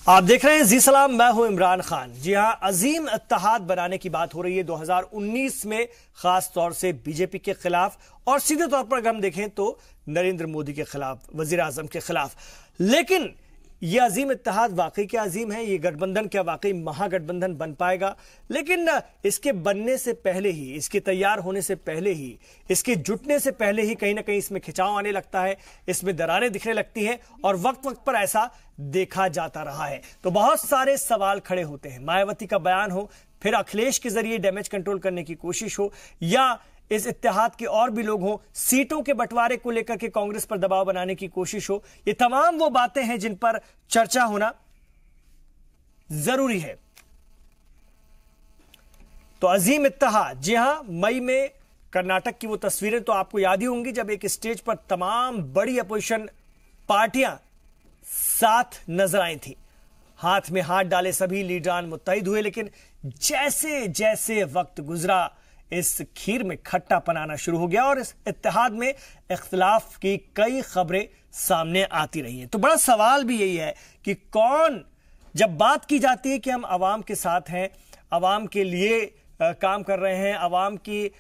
आप देख रहे हैं जी सलाम, मैं हूं इमरान खान। जी हां, अजीम इत्तेहाद बनाने की बात हो रही है 2019 में, खास तौर से बीजेपी के खिलाफ और सीधे तौर पर अगर हम देखें तो नरेंद्र मोदी के खिलाफ, वजीर आजम के खिलाफ। लेकिन यह अजीम इत्तेहाद वाकई क्या अजीम है? ये गठबंधन क्या वाकई महागठबंधन बन पाएगा? लेकिन इसके बनने से पहले ही, इसके तैयार होने से पहले ही, इसके जुटने से पहले ही कहीं ना कहीं इसमें खिंचाव आने लगता है, इसमें दरारें दिखने लगती हैं और वक्त वक्त पर ऐसा देखा जाता रहा है। तो बहुत सारे सवाल खड़े होते हैं। मायावती का बयान हो, फिर अखिलेश के जरिए डैमेज कंट्रोल करने की कोशिश हो, या इस इत्तेहाद के और भी लोग हों, सीटों के बंटवारे को लेकर के कांग्रेस पर दबाव बनाने की कोशिश हो, ये तमाम वो बातें हैं जिन पर चर्चा होना जरूरी है। तो अजीम इत्तेहाद, जी हां, मई में कर्नाटक की वो तस्वीरें तो आपको याद ही होंगी जब एक स्टेज पर तमाम बड़ी अपोजिशन पार्टियां साथ नजर आई थी, हाथ में हाथ डाले सभी लीडरान मुत्तहिद हुए। लेकिन जैसे जैसे वक्त गुजरा, इस खीर में खट्टा पनाना शुरू हो गया और इस इत्तेहाद में इख्तिलाफ की कई खबरें सामने आती रही हैं। तो बड़ा सवाल भी यही है कि कौन, जब बात की जाती है कि हम आवाम के साथ हैं, आवाम के लिए काम कर रहे हैं, आवाम की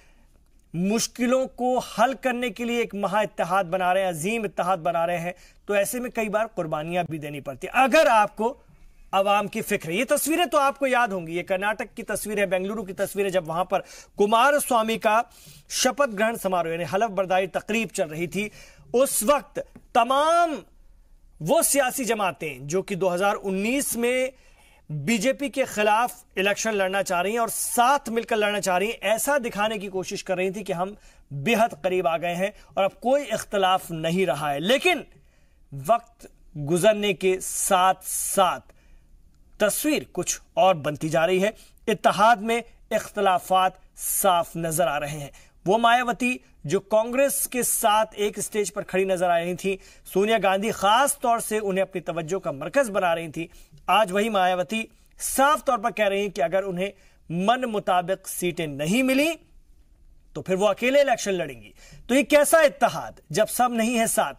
मुश्किलों को हल करने के लिए एक महा इत्तेहाद बना रहे हैं, अजीम इत्तेहाद बना रहे हैं, तो ऐसे में कई बार कुर्बानियां भी देनी पड़ती है अगर आपको आवाम की फिक्र है। ये तस्वीरें तो आपको याद होंगी, ये कर्नाटक की तस्वीर है, बेंगलुरु की तस्वीर है, जब वहां पर कुमार स्वामी का शपथ ग्रहण समारोह यानी हलफ बर्दारी तकरीब चल रही थी। उस वक्त तमाम वो सियासी जमातें जो कि 2019 में बीजेपी के खिलाफ इलेक्शन लड़ना चाह रही हैं और साथ मिलकर लड़ना चाह रही हैं, ऐसा दिखाने की कोशिश कर रही थी कि हम बेहद करीब आ गए हैं और अब कोई इख्तिलाफ नहीं रहा है। लेकिन वक्त गुजरने के साथ साथ तस्वीर कुछ और बनती जा रही है। इत्तेहाद में इख्तिलाफात साफ नजर आ रहे हैं। वो मायावती जो कांग्रेस के साथ एक स्टेज पर खड़ी नजर आ रही थी, सोनिया गांधी खास तौर से उन्हें अपनी तवज्जो का मरकज बना रही थी, आज वही मायावती साफ तौर पर कह रही हैं कि अगर उन्हें मन मुताबिक सीटें नहीं मिली तो फिर वो अकेले इलेक्शन लड़ेंगी। तो ये कैसा इत्तेहाद जब सब नहीं है साथ?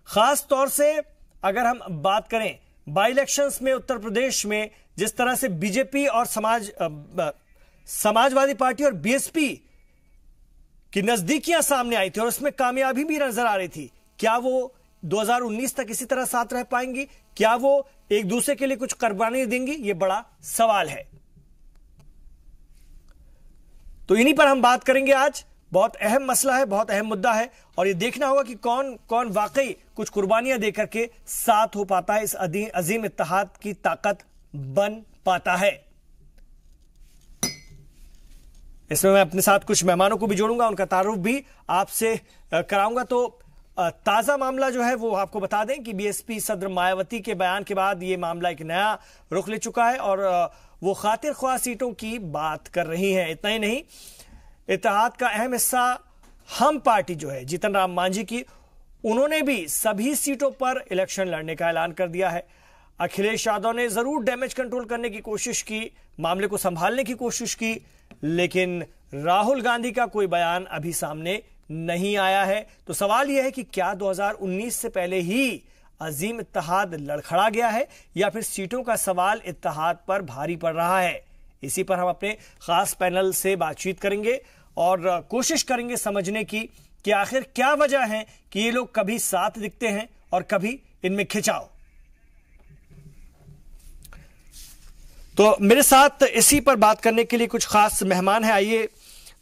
खास तौर से अगर हम बात करें बाई इलेक्शंस में उत्तर प्रदेश में, जिस तरह से बीजेपी और समाजवादी पार्टी और बीएसपी की नजदीकियां सामने आई थी और उसमें कामयाबी भी नजर आ रही थी, क्या वो 2019 तक इसी तरह साथ रह पाएंगी? क्या वो एक दूसरे के लिए कुछ कुर्बानी देंगी? ये बड़ा सवाल है। तो इन्हीं पर हम बात करेंगे आज। बहुत अहम मसला है, बहुत अहम मुद्दा है और ये देखना होगा कि कौन कौन वाकई कुछ कुर्बानियां देकर के साथ हो पाता है, इस अजीम इत्तेहाद की ताकत बन पाता है। इसमें मैं अपने साथ कुछ मेहमानों को भी जोड़ूंगा, उनका तारुफ भी आपसे कराऊंगा। तो ताजा मामला जो है वो आपको बता दें कि बीएसपी सदर मायावती के बयान के बाद ये मामला एक नया रुख ले चुका है और वो खातिर ख्वाह सीटों की बात कर रही हैं। इतना ही नहीं, इत्तेहाद का अहम हिस्सा हम पार्टी जो है जीतन राम मांझी की, उन्होंने भी सभी सीटों पर इलेक्शन लड़ने का ऐलान कर दिया है। अखिलेश यादव ने जरूर डैमेज कंट्रोल करने की कोशिश की, मामले को संभालने की कोशिश की, लेकिन राहुल गांधी का कोई बयान अभी सामने नहीं आया है। तो सवाल यह है कि क्या 2019 से पहले ही अजीम इत्तेहाद लड़खड़ा गया है या फिर सीटों का सवाल इत्तेहाद पर भारी पड़ रहा है? इसी पर हम अपने खास पैनल से बातचीत करेंगे और कोशिश करेंगे समझने की कि आखिर क्या वजह है कि ये लोग कभी साथ दिखते हैं और कभी इनमें खिंचाव। तो मेरे साथ इसी पर बात करने के लिए कुछ खास मेहमान हैं। आइए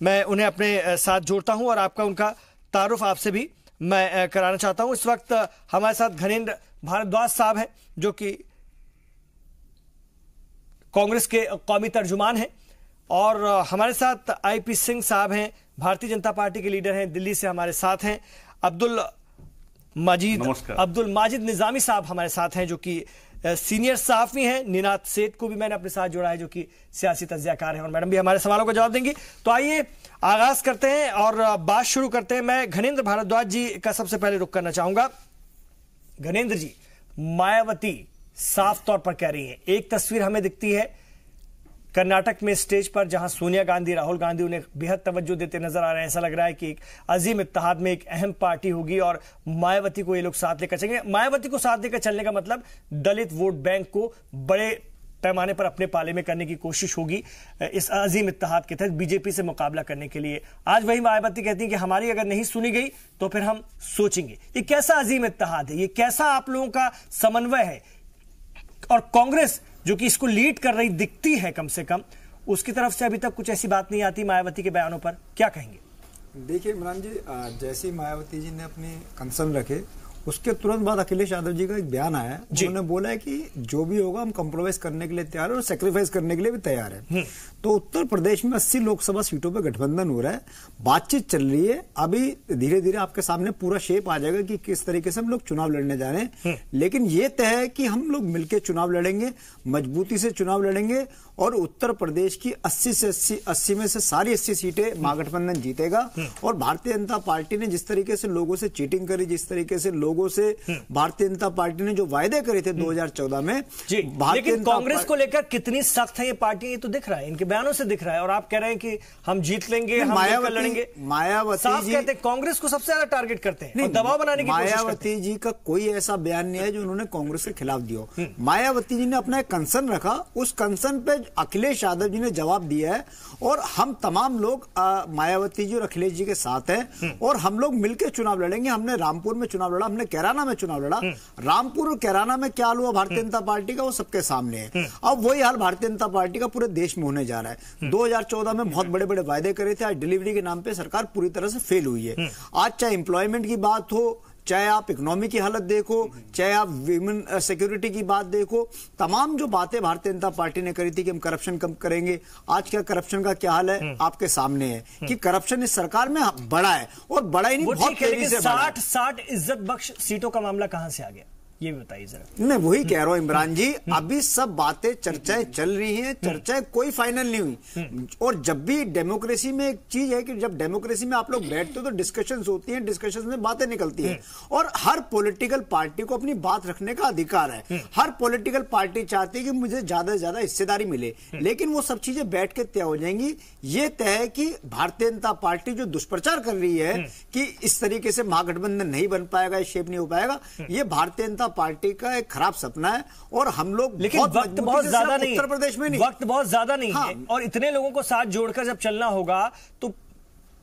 मैं उन्हें अपने साथ जोड़ता हूं और आपका उनका तारुफ आपसे भी मैं कराना चाहता हूं। इस वक्त हमारे साथ घनेंद्र भारद्वाज साहब हैं जो कि कांग्रेस के कौमी तर्जुमान हैं और हमारे साथ आईपी सिंह साहब हैं, भारतीय जनता पार्टी के लीडर हैं, दिल्ली से हमारे साथ हैं। अब्दुल माजिद निजामी साहब हमारे साथ हैं जो कि सीनियर सहाफी हैं। निनाद सेठ को भी मैंने अपने साथ जोड़ा है जो कि सियासी तज्जियाकार हैं और मैडम भी हमारे सवालों का जवाब देंगी। तो आइए आगाज करते हैं और बात शुरू करते हैं। मैं घनेंद्र भारद्वाज जी का सबसे पहले रुख करना चाहूंगा। घनेंद्र जी, मायावती साफ तौर पर कह रही है, एक तस्वीर हमें दिखती है कर्नाटक में स्टेज पर जहां सोनिया गांधी, राहुल गांधी उन्हें बेहद तवज्जो देते नजर आ रहे हैं। ऐसा लग रहा है कि एक अजीम इत्तेहाद में एक अहम पार्टी होगी और मायावती को ये लोग साथ लेकर चलेंगे। मायावती को साथ लेकर चलने का मतलब दलित वोट बैंक को बड़े पैमाने पर अपने पाले में करने की कोशिश होगी इस अजीम इत्तेहाद के तहत बीजेपी से मुकाबला करने के लिए। आज वही मायावती कहती हैं कि हमारी अगर नहीं सुनी गई तो फिर हम सोचेंगे। ये कैसा अजीम इत्तेहाद है, ये कैसा आप लोगों का समन्वय है? और कांग्रेस जो कि इसको लीड कर रही दिखती है, कम से कम उसकी तरफ से अभी तक कुछ ऐसी बात नहीं आती मायावती के बयानों पर, क्या कहेंगे? देखिए इमरान जी, जैसे मायावती जी ने अपने कंसर्न रखे उसके तुरंत बाद अखिलेश यादव जी का एक बयान आया है। उन्होंने बोला है कि जो भी होगा हम कॉम्प्रोमाइज करने के लिए तैयार है और सेक्रीफाइस करने के लिए भी तैयार है। तो उत्तर प्रदेश में 80 लोकसभा सीटों पे गठबंधन हो रहा है, बातचीत चल रही है। अभी धीरे धीरे आपके सामने पूरा शेप आ जाएगा कि किस तरीके से हम लोग चुनाव लड़ने जा रहे हैं। लेकिन ये तय है कि हम लोग मिलकर चुनाव लड़ेंगे, मजबूती से चुनाव लड़ेंगे और उत्तर प्रदेश की 80 में से सारी 80 सीटें महागठबंधन जीतेगा। और भारतीय जनता पार्टी ने जिस तरीके से लोगों से चीटिंग करी, जिस तरीके से लोगों से भारतीय जनता पार्टी ने जो वायदे करे थे 2014 में, लेकिन कांग्रेस को लेकर कितनी सख्त है ये पार्टी, ये तो दिख रहा है, इनके बयानों से दिख रहा है। और आप कह रहे हैं कि हम जीत लेंगे, हम मिलकर लड़ेंगे। मायावती जी कहते हैं कांग्रेस को सबसे ज्यादा टारगेट करते हैं और दबाव बनाने की कोशिश करते हैं। मायावती जी का कोई ऐसा बयान नहीं है जो उन्होंने कांग्रेस के खिलाफ दिया। मायावती जी ने अपना एक कंसर्न रखा, उस कंसर्न पे अखिलेश यादव जी ने जवाब दिया है और हम तमाम लोग मायावती जी और अखिलेश जी के साथ हैं और हम लोग मिलकर चुनाव लड़ेंगे। हमने रामपुर में चुनाव लड़ा, हमने कैराना में चुनाव लड़ा। रामपुर और कैराना में क्या हाल हुआ भारतीय जनता पार्टी का, वो सबके सामने है। अब वही हाल भारतीय जनता पार्टी का पूरे देश में होने जा रहा है। 2014 में बहुत बड़े बड़े वायदे करे थे, आज डिलीवरी के नाम पे सरकार पूरी तरह से फेल हुई है। आज चाहे एम्प्लॉयमेंट की बात हो, चाहे आप इकोनॉमी की हालत देखो, चाहे आप विमेन सिक्योरिटी की बात देखो, तमाम जो बातें भारतीय जनता पार्टी ने करी थी कि हम करप्शन कम करेंगे, आज क्या करप्शन का क्या हाल है आपके सामने है कि करप्शन इस सरकार में बढ़ा है और बढ़ा ही नहीं, बहुत तेजी से बढ़ा है। 60 इज्जत बख्श सीटों का मामला कहां से आ गया, ये भी बताइए जरा। मैं वही कह रहा हूं इमरान जी, अभी सब बातें चर्चाएं चल रही हैं, चर्चाएं कोई फाइनल नहीं हुई। और जब भी डेमोक्रेसी में एक चीज है कि जब डेमोक्रेसी में आप लोग बैठते हो तो डिस्कशंस होती हैं, डिस्कशंस में बातें निकलती हैं और हर पॉलिटिकल पार्टी को अपनी बात रखने का अधिकार है। हर पॉलिटिकल पार्टी चाहती है कि मुझे ज्यादा से ज्यादा हिस्सेदारी मिले, लेकिन वो सब चीजें बैठ के तय हो जाएंगी। ये तय है कि भारतीय जनता पार्टी जो दुष्प्रचार कर रही है कि इस तरीके से महागठबंधन नहीं बन पाएगा, शेप नहीं हो पाएगा, ये भारतीय जनता पार्टी का एक खराब सपना है। और हम लोग लेकिन वक्त बहुत ज्यादा नहीं, उत्तर प्रदेश में नहीं, वक्त बहुत ज्यादा नहीं हाँ। है और इतने लोगों को साथ जोड़कर जब चलना होगा तो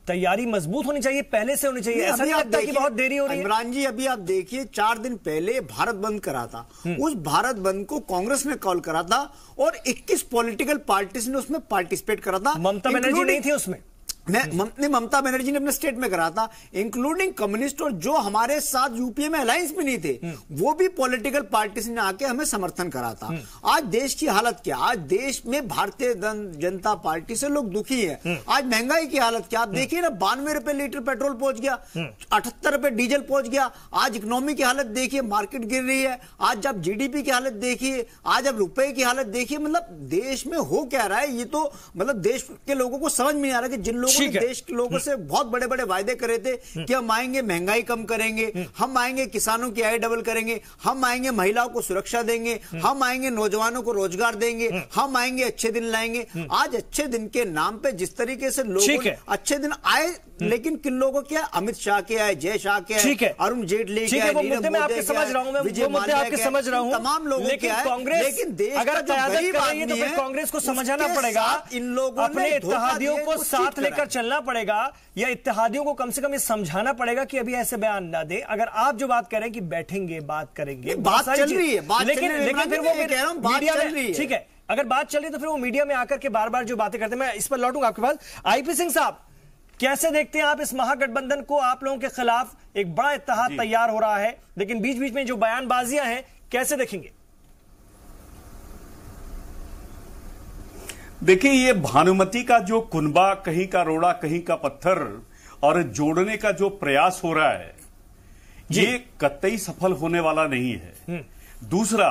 तैयारी मजबूत होनी चाहिए, पहले से होनी चाहिए। ऐसा नहीं लगता कि बहुत देरी हो रही है? इमरान जी, अभी आप देखिए 4 दिन पहले भारत बंद करा था, उस भारत बंद को कांग्रेस ने कॉल करा था और 21 पॉलिटिकल पार्टीज ने उसमें पार्टिसिपेट करा था। ममता बनर्जी नहीं थी उसमें। ममता बनर्जी ने अपने स्टेट में करा था, इंक्लूडिंग कम्युनिस्ट और जो हमारे साथ यूपीए में अलायंस में नहीं थे, वो भी पॉलिटिकल पार्टीज ने आके हमें समर्थन करा था। आज देश की हालत क्या, आज देश में भारतीय जनता पार्टी से लोग दुखी है। आज महंगाई की हालत क्या, आप देखिए ना, 92 रुपए लीटर पेट्रोल पहुंच गया, 78 रुपए डीजल पहुंच गया। आज इकोनॉमी की हालत देखिए, मार्केट गिर रही है। आज आप जीडीपी की हालत देखिए, आज आप रुपए की हालत देखिए। मतलब देश में हो क्या रहा है, ये तो मतलब देश के लोगों को समझ में नहीं आ रहा कि जिन लोगों देश के लोगों से बहुत बड़े बड़े वायदे करे थे कि हम आएंगे महंगाई कम करेंगे, हम आएंगे किसानों की आय डबल करेंगे, हम आएंगे महिलाओं को सुरक्षा देंगे, हम आएंगे नौजवानों को रोजगार देंगे, हम आएंगे अच्छे दिन लाएंगे। आज अच्छे दिन के नाम पे जिस तरीके से लोग अच्छे दिन आए, लेकिन किन लोगों के, अमित शाह के आए, जय शाह के आए, अरुण जेटली के आए, समझ रहा हूं, विजय माल्या के, समझ रहा हूं, तमाम लोगों के आए। कांग्रेस, लेकिन देश अगर का जो गरीब आदमी तो फिर कांग्रेस को समझाना पड़ेगा, इन लोगों अपने इत्तेहादियों को साथ लेकर चलना पड़ेगा या इत्तेहादियों को कम से कम ये समझाना पड़ेगा कि अभी ऐसे बयान ना दे। अगर आप जो बात करें कि बैठेंगे, बात करेंगे, बात चल रही है, लेकिन फिर वो मीडिया में, ठीक है, अगर बात चल रही है तो फिर वो मीडिया में आकर के बार बार जो बातें करते हैं, मैं इस पर लौटूंगा आपके पास। आईपी सिंह साहब, कैसे देखते हैं आप इस महागठबंधन को? आप लोगों के खिलाफ एक बड़ा इत्तेहाद तैयार हो रहा है, लेकिन बीच बीच में जो बयानबाजियां हैं, कैसे देखेंगे? देखिए, ये भानुमति का जो कुनबा, कहीं का रोड़ा कहीं का पत्थर और जोड़ने का जो प्रयास हो रहा है, ये कतई सफल होने वाला नहीं है। दूसरा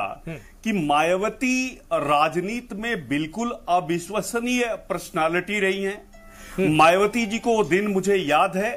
कि मायावती राजनीति में बिल्कुल अविश्वसनीय पर्सनालिटी रही हैं। मायावती जी को वो दिन मुझे याद है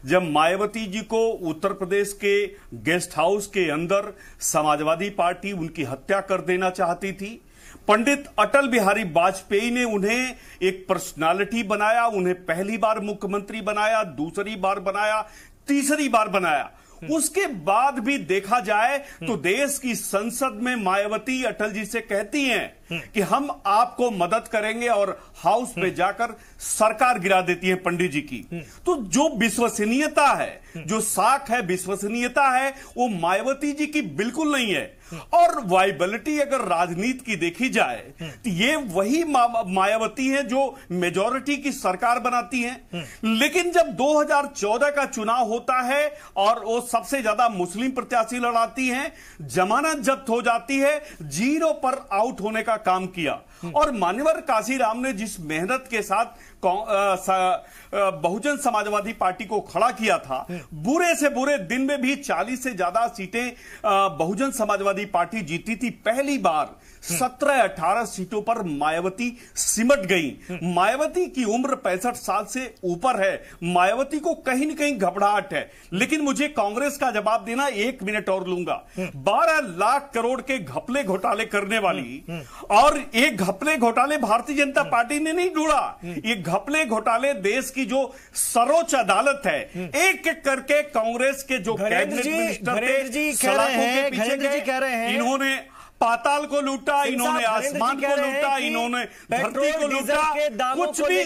जब मायावती जी को उत्तर प्रदेश के गेस्ट हाउस के अंदर समाजवादी पार्टी उनकी हत्या कर देना चाहती थी। पंडित अटल बिहारी वाजपेयी ने उन्हें एक पर्सनालिटी बनाया, उन्हें पहली बार मुख्यमंत्री बनाया, दूसरी बार बनाया, तीसरी बार बनाया। उसके बाद भी देखा जाए तो देश की संसद में मायावती अटल जी से कहती हैं कि हम आपको मदद करेंगे और हाउस पे जाकर सरकार गिरा देती है पंडित जी की। तो जो विश्वसनीयता है, जो साख है, विश्वसनीयता है, वो मायावती जी की बिल्कुल नहीं है। और वाइबिलिटी अगर राजनीति की देखी जाए तो ये वही मायावती है जो मेजॉरिटी की सरकार बनाती है। लेकिन जब 2014 का चुनाव होता है और वो सबसे ज्यादा मुस्लिम प्रत्याशी लड़ाती हैं, जमानत जब्त हो जाती है, 0 पर आउट होने का काम किया। और मान्यवर काशीराम ने जिस मेहनत के साथ बहुजन समाजवादी पार्टी को खड़ा किया था, बुरे से बुरे दिन में भी 40 से ज्यादा सीटें बहुजन समाजवादी पार्टी जीती थी। पहली बार 17-18 सीटों पर मायावती सिमट गई। मायावती की उम्र 65 साल से ऊपर है। मायावती को कहीं न कहीं घबराहट है। लेकिन मुझे कांग्रेस का जवाब देना, 1 मिनट और लूंगा। 12 लाख करोड़ के घपले घोटाले करने वाली, और एक घपले घोटाले भारतीय जनता पार्टी ने नहीं ढूंढा, ये घपले घोटाले देश की जो सर्वोच्च अदालत है, एक एक करके कांग्रेस के जो कैबिनेट मिनिस्टर थे, सलाखों के पीछे गए। इन्होंने पाताल को लूटा, इन्होंने आसमान को लूटा, इन्होंने धरती को लूटा। कुछ भी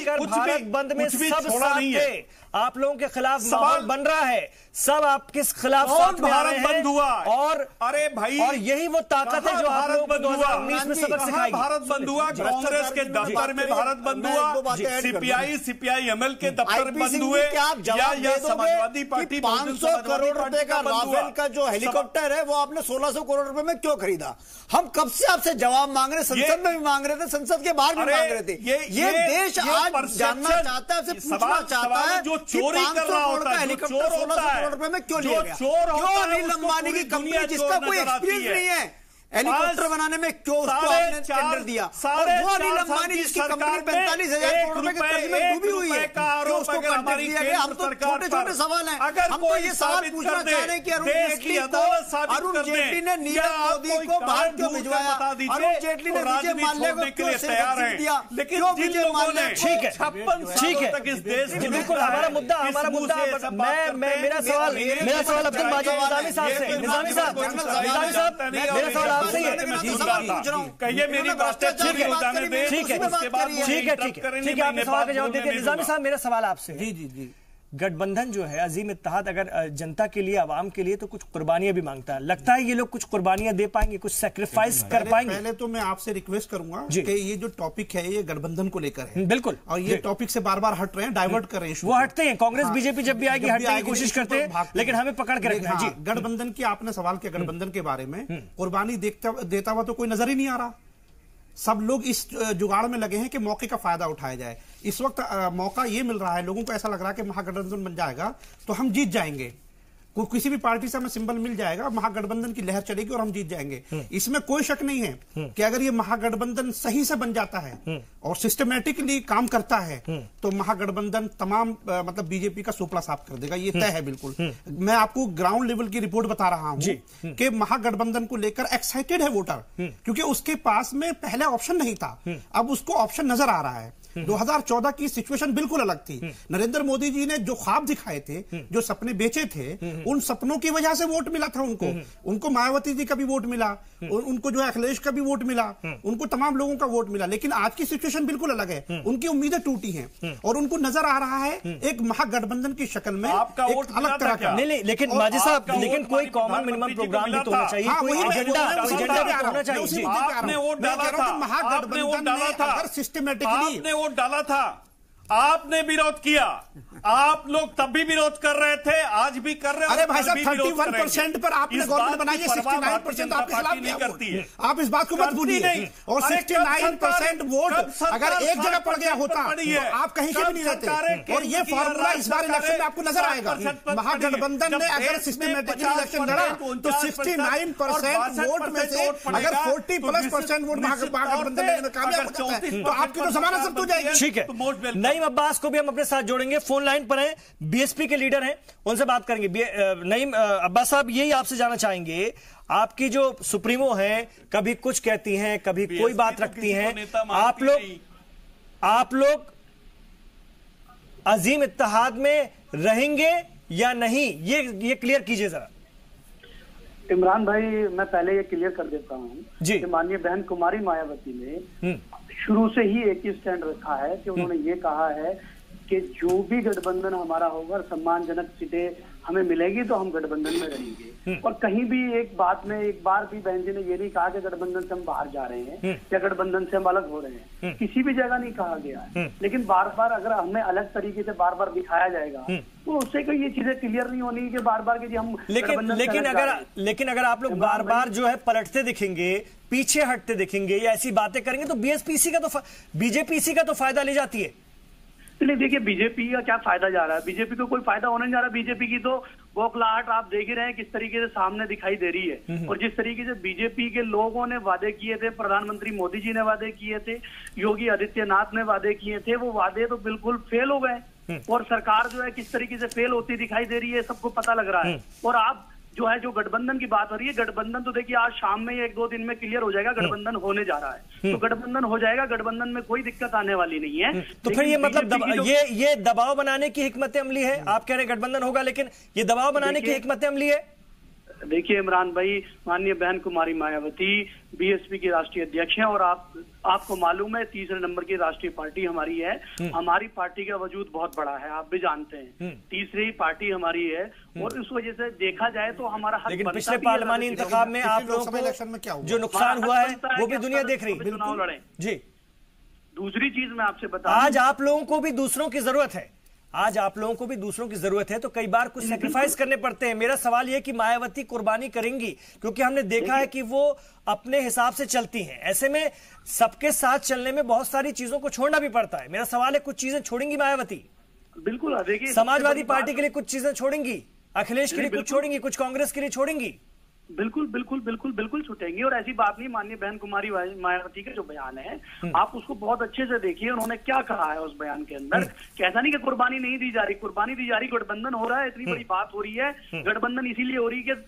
बंद में कुछ भी सब छोड़ा नहीं है। आप लोगों के खिलाफ माहौल बन रहा है, सब आपके खिलाफ साथ में आ रहे हैं। भारत बंद हुआ और अरे भाई, और यही वो ताकत है जो आप लोगों को 2019 में सबक सिखाएगी। भारत बंद हुआ, कांग्रेस के दफ्तर में भारत बंद हुआ, सीपीआई-एमएल के दफ्तर बंद हुए, या समाजवादी पार्टी 500 करोड़ रुपए का राफेल का जो हेलीकॉप्टर है वो आपने 1600 करोड़ रुपए में क्यों खरीदा? हम कब से आपसे जवाब मांग रहे, संसद में भी मांग रहे थे, संसद के बाहर भी मांग रहे थे। ये देश आज जानना चाहता है, पूछना चाहता है, जो चोरी कर रहा होता है, हेलीकॉप्टर 1600 करोड़ रुपए में क्यों लिया गया? क्यों अनिल अंबानी की कंपनी जिसका कोई एक्सपीरियंस नहीं है हेलीकॉप्टर बनाने में, क्यों उसको आपने टेंडर दिया? और वो अनिल अंबानी जिसकी कंपनी 45,000 करोड़ रुपए के कर्ज में डूबी हुई है, क्यों उसको कॉन्ट्रैक्ट दिया गया? हम तो छोटे छोटे सवाल हैं, हम तो ये सवाल पूछना चाह रहे हैं कि अरुण जेटली ने नीरव मोदी को बाहर क्यों भिजवाया? अरुण जेटली ने विजय माल्या को क्यों तैयार दिया? लेकिन विजय माल्या ठीक है, ठीक है, इस देश में बिल्कुल हमारा मुद्दा मेरा सवाल अब्दुल माजिद निजामी साहब से। निजामी साहब, मेरा सवाल आपसे ही है। कहिए मेरी बात जाने दें, ठीक है, ठीक है, ठीक है, आप सवाल का जवाब देते हैं। निजामी साहब, मेरा सवाल आपसे। जी, गठबंधन जो है अजीम इत्तेहाद अगर जनता के लिए, आवाम के लिए तो कुछ कुर्बानियां भी मांगता है। लगता है ये लोग कुछ कुर्बानियां दे पाएंगे, कुछ सैक्रिफाइस कर पाएंगे? पहले तो मैं आपसे रिक्वेस्ट करूंगा कि ये जो टॉपिक है ये गठबंधन को लेकर है। बिल्कुल, और ये टॉपिक से बार बार हट रहे हैं, डाइवर्ट कर रहे हैं। वो हटते हैं, कांग्रेस बीजेपी जब भी आएगी हटने की कोशिश करते हैं, लेकिन हमें पकड़ के रखना है। जी, गठबंधन की आपने सवाल किया, गठबंधन के बारे में कुर्बानी देता हुआ तो कोई नजर ही नहीं आ रहा। सब लोग इस जुगाड़ में लगे हैं कि मौके का फायदा उठाया जाए। इस वक्त मौका ये मिल रहा है, लोगों को ऐसा लग रहा है कि महागठबंधन बन जाएगा तो हम जीत जाएंगे, किसी भी पार्टी से हमें सिंबल मिल जाएगा, महागठबंधन की लहर चलेगी और हम जीत जाएंगे। इसमें कोई शक नहीं है कि अगर ये महागठबंधन सही से बन जाता है और सिस्टमैटिकली काम करता है तो महागठबंधन तमाम मतलब बीजेपी का सोपड़ा साफ कर देगा, ये तय है बिल्कुल। मैं आपको ग्राउंड लेवल की रिपोर्ट बता रहा हूं कि महागठबंधन को लेकर एक्साइटेड है वोटर, क्योंकि उसके पास में पहले ऑप्शन नहीं था, अब उसको ऑप्शन नजर आ रहा है। 2014 की सिचुएशन बिल्कुल अलग थी। नरेंद्र मोदी जी ने जो ख्वाब दिखाए थे, जो सपने बेचे थे, उन सपनों की वजह से वोट मिला था उनको मायावती जी का भी वोट मिला, उनको जो अखिलेश का भी वोट मिला, उनको तमाम लोगों का वोट मिला। लेकिन आज की सिचुएशन बिल्कुल अलग है, उनकी उम्मीदें टूटी हैं और उनको नजर आ रहा है एक महागठबंधन की शक्ल में एक अलग तरह का। नहीं, लेकिन माजिद साहब, लेकिन कोई कॉमन मिनिमम प्रोग्राम भी तो होना चाहिए, कोई एजेंडा भी होना चाहिए। आपने वोट डाला था, महागठबंधन ने अगर सिस्टमेटिकली वोट डाला था, आपने विरोध किया, आप लोग तब भी विरोध कर रहे थे, आज भी कर रहे हैं। अरे भाई साहब, 31% पर आपने गवर्नमेंट बनाई है, 69% आपके खिलाफ नहीं करती है। आप इस बात को मत भूलिए। और 69% वोट अगर एक जगह पड़ गया होता तो आप कहीं के भी नहीं रहते। और ये फॉर्मूला इस बार इलेक्शन में आपको नजर आएगा। महागठबंधन ने अगर सिस्टमेटिकली इलेक्शन लड़ा तो 69% वोट में से अगर 40+% वोट महागठबंधन ने कामयाब हो जाता है तो आपकी तो जमानत जब्त हो जाएगी। ठीक है, नईम अब्बास को भी हम अपने साथ जोड़ेंगे, फोन लाइन पर हैं, बीएसपी के लीडर हैं, उनसे बात करेंगे। नईम अब्बास साहब, यही आपसे जानना चाहेंगे, आपकी जो सुप्रीमो हैं, कभी कुछ कहती हैं, कभी कोई बात रखती हैं, आप लोग अजीम इत्तेहाद में रहेंगे या नहीं, ये क्लियर कीजिए जरा। इमरान भाई, मैं पहले ये क्लियर कर देता हूँ जी, कि माननीय बहन कुमारी मायावती ने शुरू से ही एक ही स्टैंड रखा है कि उन्होंने ये कहा है कि जो भी गठबंधन हमारा होगा, सम्मानजनक सीटें हमें मिलेगी तो हम गठबंधन में रहेंगे। और कहीं भी एक बात में एक बार भी बहन जी ने ये नहीं कहा कि गठबंधन से हम बाहर जा रहे हैं या गठबंधन से हम अलग हो रहे हैं, किसी भी जगह नहीं कहा गया है। लेकिन बार बार अगर हमें अलग तरीके से बार बार दिखाया जाएगा तो उससे कोई ये चीजें क्लियर नहीं होनी कि बार बार कि हम लेकिन अगर आप लोग बार बार जो है पलटते दिखेंगे, पीछे हटते दिखेंगे या ऐसी बातें करेंगे तो बीएसपी का तो बीजेपी का तो फायदा ले जाती है। नहीं, देखिए बीजेपी का क्या फायदा जा रहा है, बीजेपी को कोई फायदा होने नहीं जा रहा। बीजेपी की तो बौखलाहट आप देख ही रहे हैं किस तरीके से सामने दिखाई दे रही है। और जिस तरीके से बीजेपी के लोगों ने वादे किए थे, प्रधानमंत्री मोदी जी ने वादे किए थे, योगी आदित्यनाथ ने वादे किए थे, वो वादे तो बिल्कुल फेल हो गए। और सरकार जो है किस तरीके से फेल होती दिखाई दे रही है, सबको पता लग रहा है। और आप जो है जो गठबंधन की बात हो रही है, गठबंधन तो देखिए आज शाम में 1-2 दिन में क्लियर हो जाएगा, गठबंधन होने जा रहा है। तो गठबंधन हो जाएगा, गठबंधन में कोई दिक्कत आने वाली नहीं है। तो फिर ये मतलब ये दबाव बनाने की हिकमत अमली है। आप कह रहे हैं गठबंधन होगा, लेकिन ये दबाव बनाने की हिकमत अमली है। देखिए इमरान भाई, माननीय बहन कुमारी मायावती बीएसपी की राष्ट्रीय अध्यक्ष हैं और आपको मालूम है 3रे नंबर की राष्ट्रीय पार्टी हमारी है। हमारी पार्टी का वजूद बहुत बड़ा है, आप भी जानते हैं, 3री पार्टी हमारी है। और इस वजह से देखा जाए तो हमारा हक, लेकिन पिछले पार्लियामानी इंतखाब में आप लोगों को जो नुकसान हुआ है वो भी दुनिया देख रही है। चुनाव लड़े जी। दूसरी चीज मैं आपसे बता, आज आप लोगों को भी दूसरों की जरूरत है, आज आप लोगों को भी दूसरों की जरूरत है, तो कई बार कुछ सैक्रिफाइस करने पड़ते हैं। मेरा सवाल यह कि मायावती कुर्बानी करेंगी, क्योंकि हमने देखा है कि वो अपने हिसाब से चलती हैं। ऐसे में सबके साथ चलने में बहुत सारी चीजों को छोड़ना भी पड़ता है। मेरा सवाल है, कुछ चीजें छोड़ेंगी मायावती? बिल्कुल। देखिए, समाजवादी पार्टी के लिए कुछ चीजें छोड़ेंगी, अखिलेश के लिए कुछ छोड़ेंगी, कुछ कांग्रेस के लिए छोड़ेंगी। बिल्कुल बिल्कुल बिल्कुल बिल्कुल छूटेंगी। और ऐसी बात नहीं, माननीय बहन कुमारी मायावती का जो बयान है आप उसको बहुत अच्छे से देखिए, उन्होंने क्या कहा है उस बयान के अंदर। कैसा नहीं कि कुर्बानी नहीं दी जा रही, कुर्बानी दी जा रही, गठबंधन हो रहा है, इतनी बड़ी बात हो रही है। गठबंधन इसीलिए हो रही है कि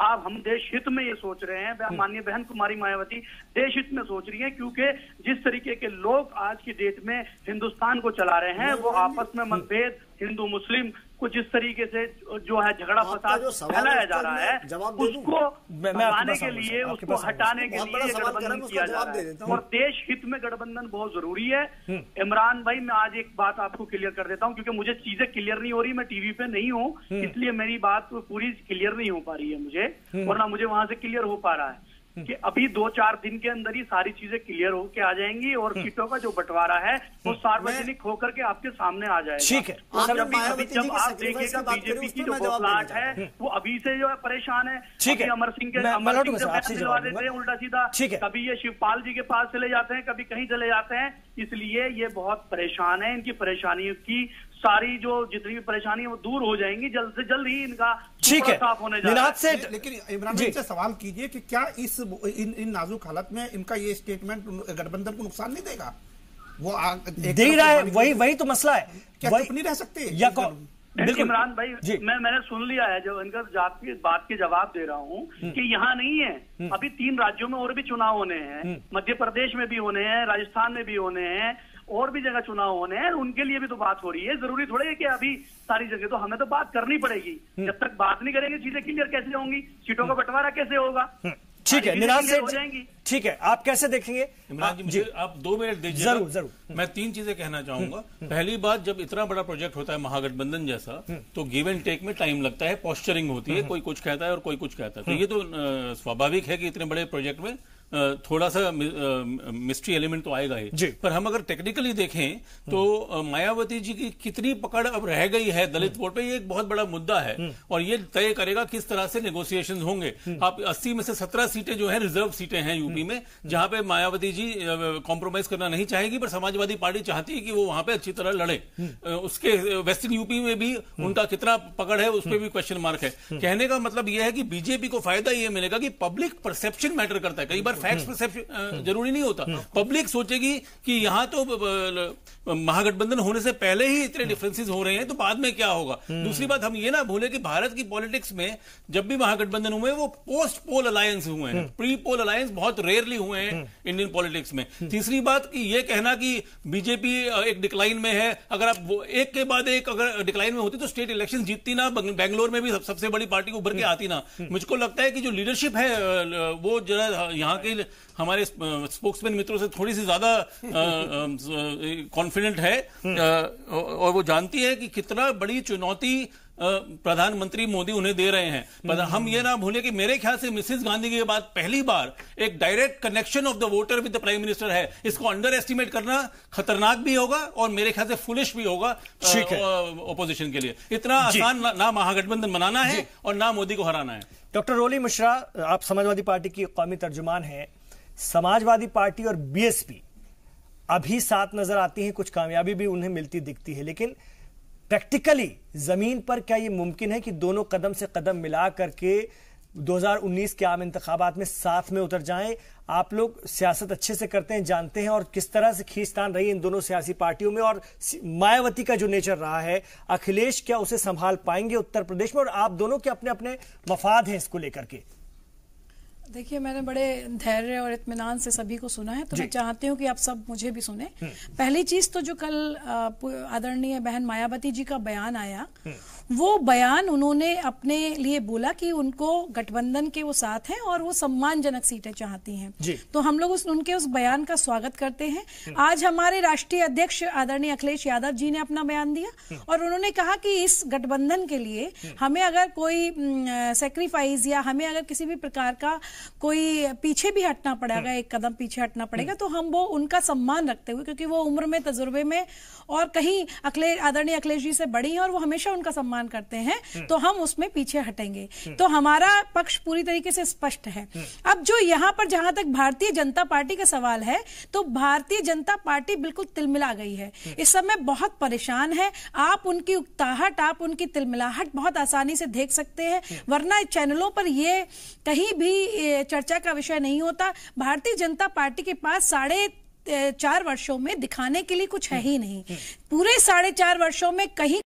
आप हम देश हित में ये सोच रहे हैं। माननीय बहन कुमारी मायावती देश हित में सोच रही हैं, क्योंकि जिस तरीके के लोग आज की डेट में हिंदुस्तान को चला रहे हैं, वो आपस में मतभेद, हिंदू मुस्लिम को जिस तरीके से जो है झगड़ा फसाद फैलाया जा रहा है, उसको भगाने के लिए, उसको हटाने के लिए गठबंधन किया जा रहा है। और देश हित में गठबंधन बहुत जरूरी है। इमरान भाई, मैं आज एक बात आपको क्लियर कर देता हूं, क्योंकि मुझे चीजें क्लियर नहीं हो रही, मैं टीवी पे नहीं हूं, इसलिए मेरी बात पूरी क्लियर नहीं हो पा रही है मुझे, और ना मुझे वहां से क्लियर हो पा रहा है कि अभी 2-4 दिन के अंदर ही सारी चीजें क्लियर होके आ जाएंगी और सीटों का जो बंटवारा है वो सार्वजनिक होकर के आपके सामने आ जाएगा। ठीक है। जब आप देखिएगा बीजेपी की जो बौखलाहट है वो अभी से जो है परेशान है। ठीक है, अमर सिंह के दिलवा देते हैं उल्टा सीधा, कभी ये शिवपाल जी के पास चले जाते हैं, कभी कहीं चले जाते हैं, इसलिए ये बहुत परेशान है। इनकी परेशानियों की सारी जो जितनी भी परेशानी है वो दूर हो जाएंगी, जल्द से जल्द ही इनका साफ होने जा रहा है। लेकिन इमरान भाई से सवाल कीजिए कि क्या इन नाजुक हालत में इनका ये स्टेटमेंट गठबंधन को नुकसान नहीं देगा? वो दे रहा है, वही तो मसला है। क्या चुप नहीं रह सकते? इमरान भाई, मैंने सुन लिया है, जो इनका बात के जवाब दे रहा हूँ कि यहाँ नहीं है, अभी 3 राज्यों में और भी चुनाव होने हैं, मध्य प्रदेश में भी होने हैं, राजस्थान में भी होने हैं, और भी जगह चुनाव होने हैं, उनके लिए भी तो बात हो रही है। जरूरी थोड़े है कि अभी सारी जगह, तो हमें तो बात करनी पड़ेगी। जब तक बात नहीं करेंगे चीजें क्लियर कैसे होंगी, सीटों का बंटवारा कैसे होगा? ठीक है, निराश से ठीक है, आप कैसे देखेंगे? इमरान जी, मुझे आप 2 मिनट दीजिए। जरूर। मैं 3 चीजें कहना चाहूंगा। पहली बात, जब इतना बड़ा प्रोजेक्ट होता है महागठबंधन जैसा, तो गिव एंड टेक में टाइम लगता है, पोस्चरिंग होती है, कोई कुछ कहता है और कोई कुछ कहता है, तो ये तो स्वाभाविक है कि इतने बड़े प्रोजेक्ट में थोड़ा सा मिस्ट्री एलिमेंट तो आएगा ही। पर हम अगर टेक्निकली देखें तो मायावती जी की कितनी पकड़ अब रह गई है दलित वोट पे, ये एक बहुत बड़ा मुद्दा है और ये तय करेगा किस तरह से नेगोशिएशन होंगे। आप 80 में से 17 सीटें जो है रिजर्व सीटें हैं यूपी में, जहां पे मायावती जी कॉम्प्रोमाइज करना नहीं चाहेगी, पर समाजवादी पार्टी चाहती है कि वो वहां पे अच्छी तरह लड़े। उसके वेस्टर्न यूपी में भी उनका कितना पकड़ है उस पर भी क्वेश्चन मार्क है। कहने का मतलब यह है कि बीजेपी को फायदा यह मिलेगा कि पब्लिक परसेप्शन मैटर करता है। कई बार फैक्ट्स परसेप्शन जरूरी नहीं होता। पब्लिक सोचेगी कि यहाँ तो महागठबंधन होने से पहले ही इतने डिफरेंसेस हो रहे हैं, तो बाद में क्या होगा। दूसरी बात, हम ये ना भूले कि भारत की पॉलिटिक्स में जब भी महागठबंधन हुए वो पोस्ट पोल अलायंस हुए हैं, प्री पोल अलायंस बहुत रेयरली हुए हैं इंडियन पॉलिटिक्स में। तीसरी बात कि ये कहना कि बीजेपी एक डिक्लाइन में है, अगर आप एक के बाद एक अगर डिक्लाइन में होती तो स्टेट इलेक्शन जीतती ना, बेंगलोर में भी सबसे बड़ी पार्टी उभर के आती ना। मुझको लगता है कि जो लीडरशिप है वो जरा यहाँ के हमारे स्पोक्समैन मित्रों से थोड़ी सी ज्यादा कॉन्फिडेंट है, और वो जानती है कि कितना बड़ी चुनौती प्रधानमंत्री मोदी उन्हें दे रहे हैं। पर हम ये ना भूले कि मेरे ख्याल से मिसेस गांधी के बाद पहली बार एक direct connection of the voter with the prime minister है। इसको अंडर एस्टिमेट करना खतरनाक भी होगा और मेरे ख्याल से फुलिश भी होगा ऑपोजिशन के लिए। इतना आसान ना महागठबंधन बनाना है और ना मोदी को हराना है। डॉक्टर रोली मिश्रा, आप समाजवादी पार्टी की कौमी तर्जुमान हैं। समाजवादी पार्टी और बीएसपी अभी साथ नजर आती हैं, कुछ कामयाबी भी उन्हें मिलती दिखती है, लेकिन प्रैक्टिकली जमीन पर क्या यह मुमकिन है कि दोनों कदम से कदम मिला करके 2019 के आम इंतखाबात में साथ में उतर जाएं? आप लोग सियासत अच्छे से करते हैं, जानते हैं, और किस तरह से खींचतान रही इन दोनों सियासी पार्टियों में, और मायावती का जो नेचर रहा है, अखिलेश क्या उसे संभाल पाएंगे उत्तर प्रदेश में, और आप दोनों के अपने अपने मफाद हैं इसको लेकर के? देखिए, मैंने बड़े धैर्य और इत्मीनान से सभी को सुना है, तो मैं चाहती हूँ कि आप सब मुझे भी सुने। पहली चीज तो जो कल आदरणीय बहन मायावती जी का बयान आया, वो बयान उन्होंने अपने लिए बोला कि उनको गठबंधन के वो साथ हैं और वो सम्मानजनक सीटें चाहती हैं। तो हम लोग उनके उस बयान का स्वागत करते हैं। आज हमारे राष्ट्रीय अध्यक्ष आदरणीय अखिलेश यादव जी ने अपना बयान दिया और उन्होंने कहा कि इस गठबंधन के लिए हमें अगर कोई सेक्रीफाइस या हमें अगर किसी भी प्रकार का कोई पीछे भी हटना पड़ेगा, एक कदम पीछे हटना पड़ेगा, तो हम वो उनका सम्मान रखते हुए, क्योंकि वो उम्र में, तजुर्बे में और कहीं आदरणीय अखिलेश जी से बड़ी हैं और वो हमेशा उनका सम्मान करते हैं, तो हम उसमें पीछे हटेंगे। तो हमारा पक्ष पूरी तरीके से स्पष्ट है। अब जो यहाँ पर जहां तक भारतीय जनता पार्टी का सवाल है, तो भारतीय जनता पार्टी बिल्कुल तिलमिला गई है, इस समय बहुत परेशान है। आप उनकी उकताहट, आप उनकी तिलमिलाहट बहुत आसानी से देख सकते हैं, वरना चैनलों पर ये कहीं भी चर्चा का विषय नहीं होता। भारतीय जनता पार्टी के पास 4.5 वर्षों में दिखाने के लिए कुछ है ही नहीं। पूरे 4.5 वर्षों में कहीं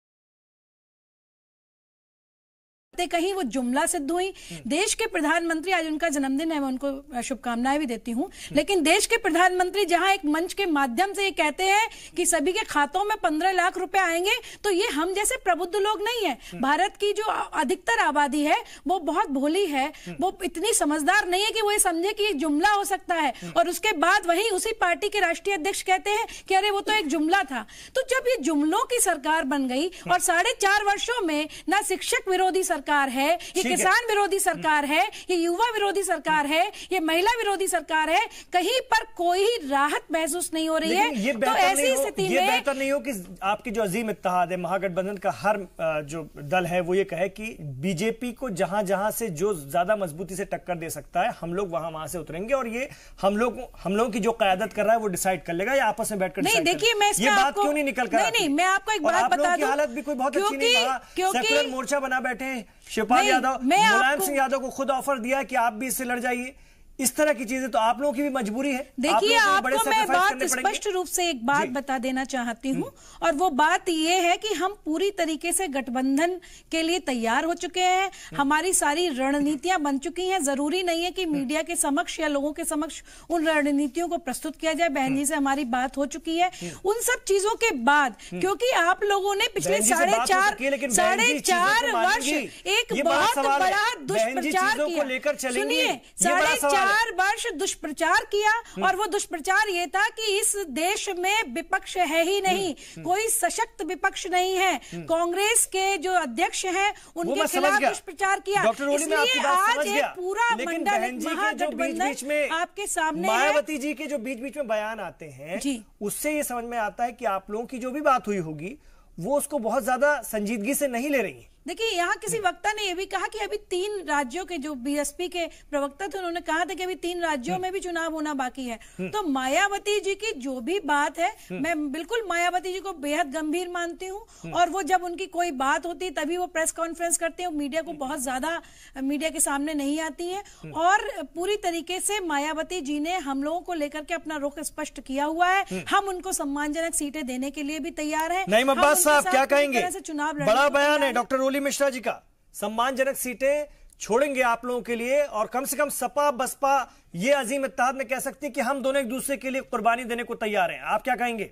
वो जुमला सिद्ध हुई। देश के प्रधानमंत्री, आज उनका जन्मदिन है, मैं उनको शुभकामनाएं भी देती हूं, लेकिन देश के प्रधानमंत्री जहां एक मंच के माध्यम से ये कहते हैं कि सभी के खातों में 15 लाख रुपए आएंगे, तो ये हम जैसे प्रबुद्ध लोग नहीं है। भारत की जो अधिकतर आबादी है वो बहुत भोली है, वो इतनी समझदार नहीं है कि वो ये समझे कि ये जुमला हो सकता है, और उसके बाद वही उसी पार्टी के राष्ट्रीय अध्यक्ष कहते हैं कि अरे वो तो एक जुमला था। तो जब ये जुमलों की सरकार बन गई और 4.5 वर्षों में ना शिक्षक विरोधी सरकार है, ये किसान विरोधी सरकार है, ये युवा विरोधी सरकार है, ये महिला विरोधी सरकार है, कहीं पर कोई राहत महसूस नहीं हो रही है। तो ऐसी स्थिति में ये बेहतर नहीं हो कि आपकी जो अजीम इत्तेहाद है, महागठबंधन का हर जो दल है, वो ये कहे कि बीजेपी को जहां जहां से जो ज्यादा मजबूती से टक्कर दे सकता है, हम लोग वहां से उतरेंगे, और ये हम लोगों की जो क़यादत कर रहा है वो डिसाइड कर लेगा, या आपस में बैठकर नहीं। देखिए, मैं ये बात क्यों नहीं निकल कर? नहीं, मैं आपको एक बात बता दूं, हालत भी कोई बहुत अच्छी नहीं रहा। सेकुलर मोर्चा बना बैठे हैं, शिवपाल यादव, मुलायम सिंह यादव को खुद ऑफर दिया कि आप भी इससे लड़ जाइए। इस तरह की चीजें तो आप लोगों की भी मजबूरी है। देखिए, आपको मैं बात स्पष्ट रूप से एक बात बता देना चाहती हूं, और वो बात ये है कि हम पूरी तरीके से गठबंधन के लिए तैयार हो चुके हैं। हमारी सारी रणनीतियां बन चुकी हैं। जरूरी नहीं है कि मीडिया के समक्ष या लोगों के समक्ष उन रणनीतियों को प्रस्तुत किया जाए। बहन जी से हमारी बात हो चुकी है। उन सब चीजों के बाद, क्योंकि आप लोगं ने पिछले 4.5 वर्ष एक बहुत बड़ा दुष्प्रचार किया। सुनिए, 4.5 वर्ष दुष्प्रचार किया, और वो दुष्प्रचार ये था कि इस देश में विपक्ष है ही नहीं, कोई सशक्त विपक्ष नहीं है। कांग्रेस के जो अध्यक्ष हैं उनके खिलाफ दुष्प्रचार किया। इसलिए आज एक पूरा मंडल महागठबंधन आपके सामने है। मायावती जी के जो बीच बीच में बयान आते हैं, उससे ये समझ में आता है कि आप लोगों की जो भी बात हुई होगी वो उसको बहुत ज्यादा संजीदगी से नहीं ले रही है। देखिए, यहाँ किसी वक्ता ने यह भी कहा कि अभी 3 राज्यों के जो बीएसपी के प्रवक्ता थे उन्होंने कहा था कि अभी 3 राज्यों में भी चुनाव होना बाकी है। तो मायावती जी की जो भी बात है, मैं बिल्कुल मायावती जी को बेहद गंभीर मानती हूँ, और वो जब उनकी कोई बात होती है तभी वो प्रेस कॉन्फ्रेंस करते हैं, मीडिया को बहुत ज्यादा मीडिया के सामने नहीं आती है, और पूरी तरीके से मायावती जी ने हम लोगों को लेकर के अपना रुख स्पष्ट किया हुआ है। हम उनको सम्मानजनक सीटें देने के लिए भी तैयार हैं। नईम अब्बास साहब क्या कहेंगे? बड़ा बयान है डॉक्टर ओली मिश्रा जी का, सम्मानजनक सीटें छोड़ेंगे आप लोगों के लिए, और कम से कम सपा बसपा ये अजीम इत्तेहाद में कह सकती है कि हम दोनों एक दूसरे के लिए कुर्बानी देने को तैयार हैं। आप क्या कहेंगे?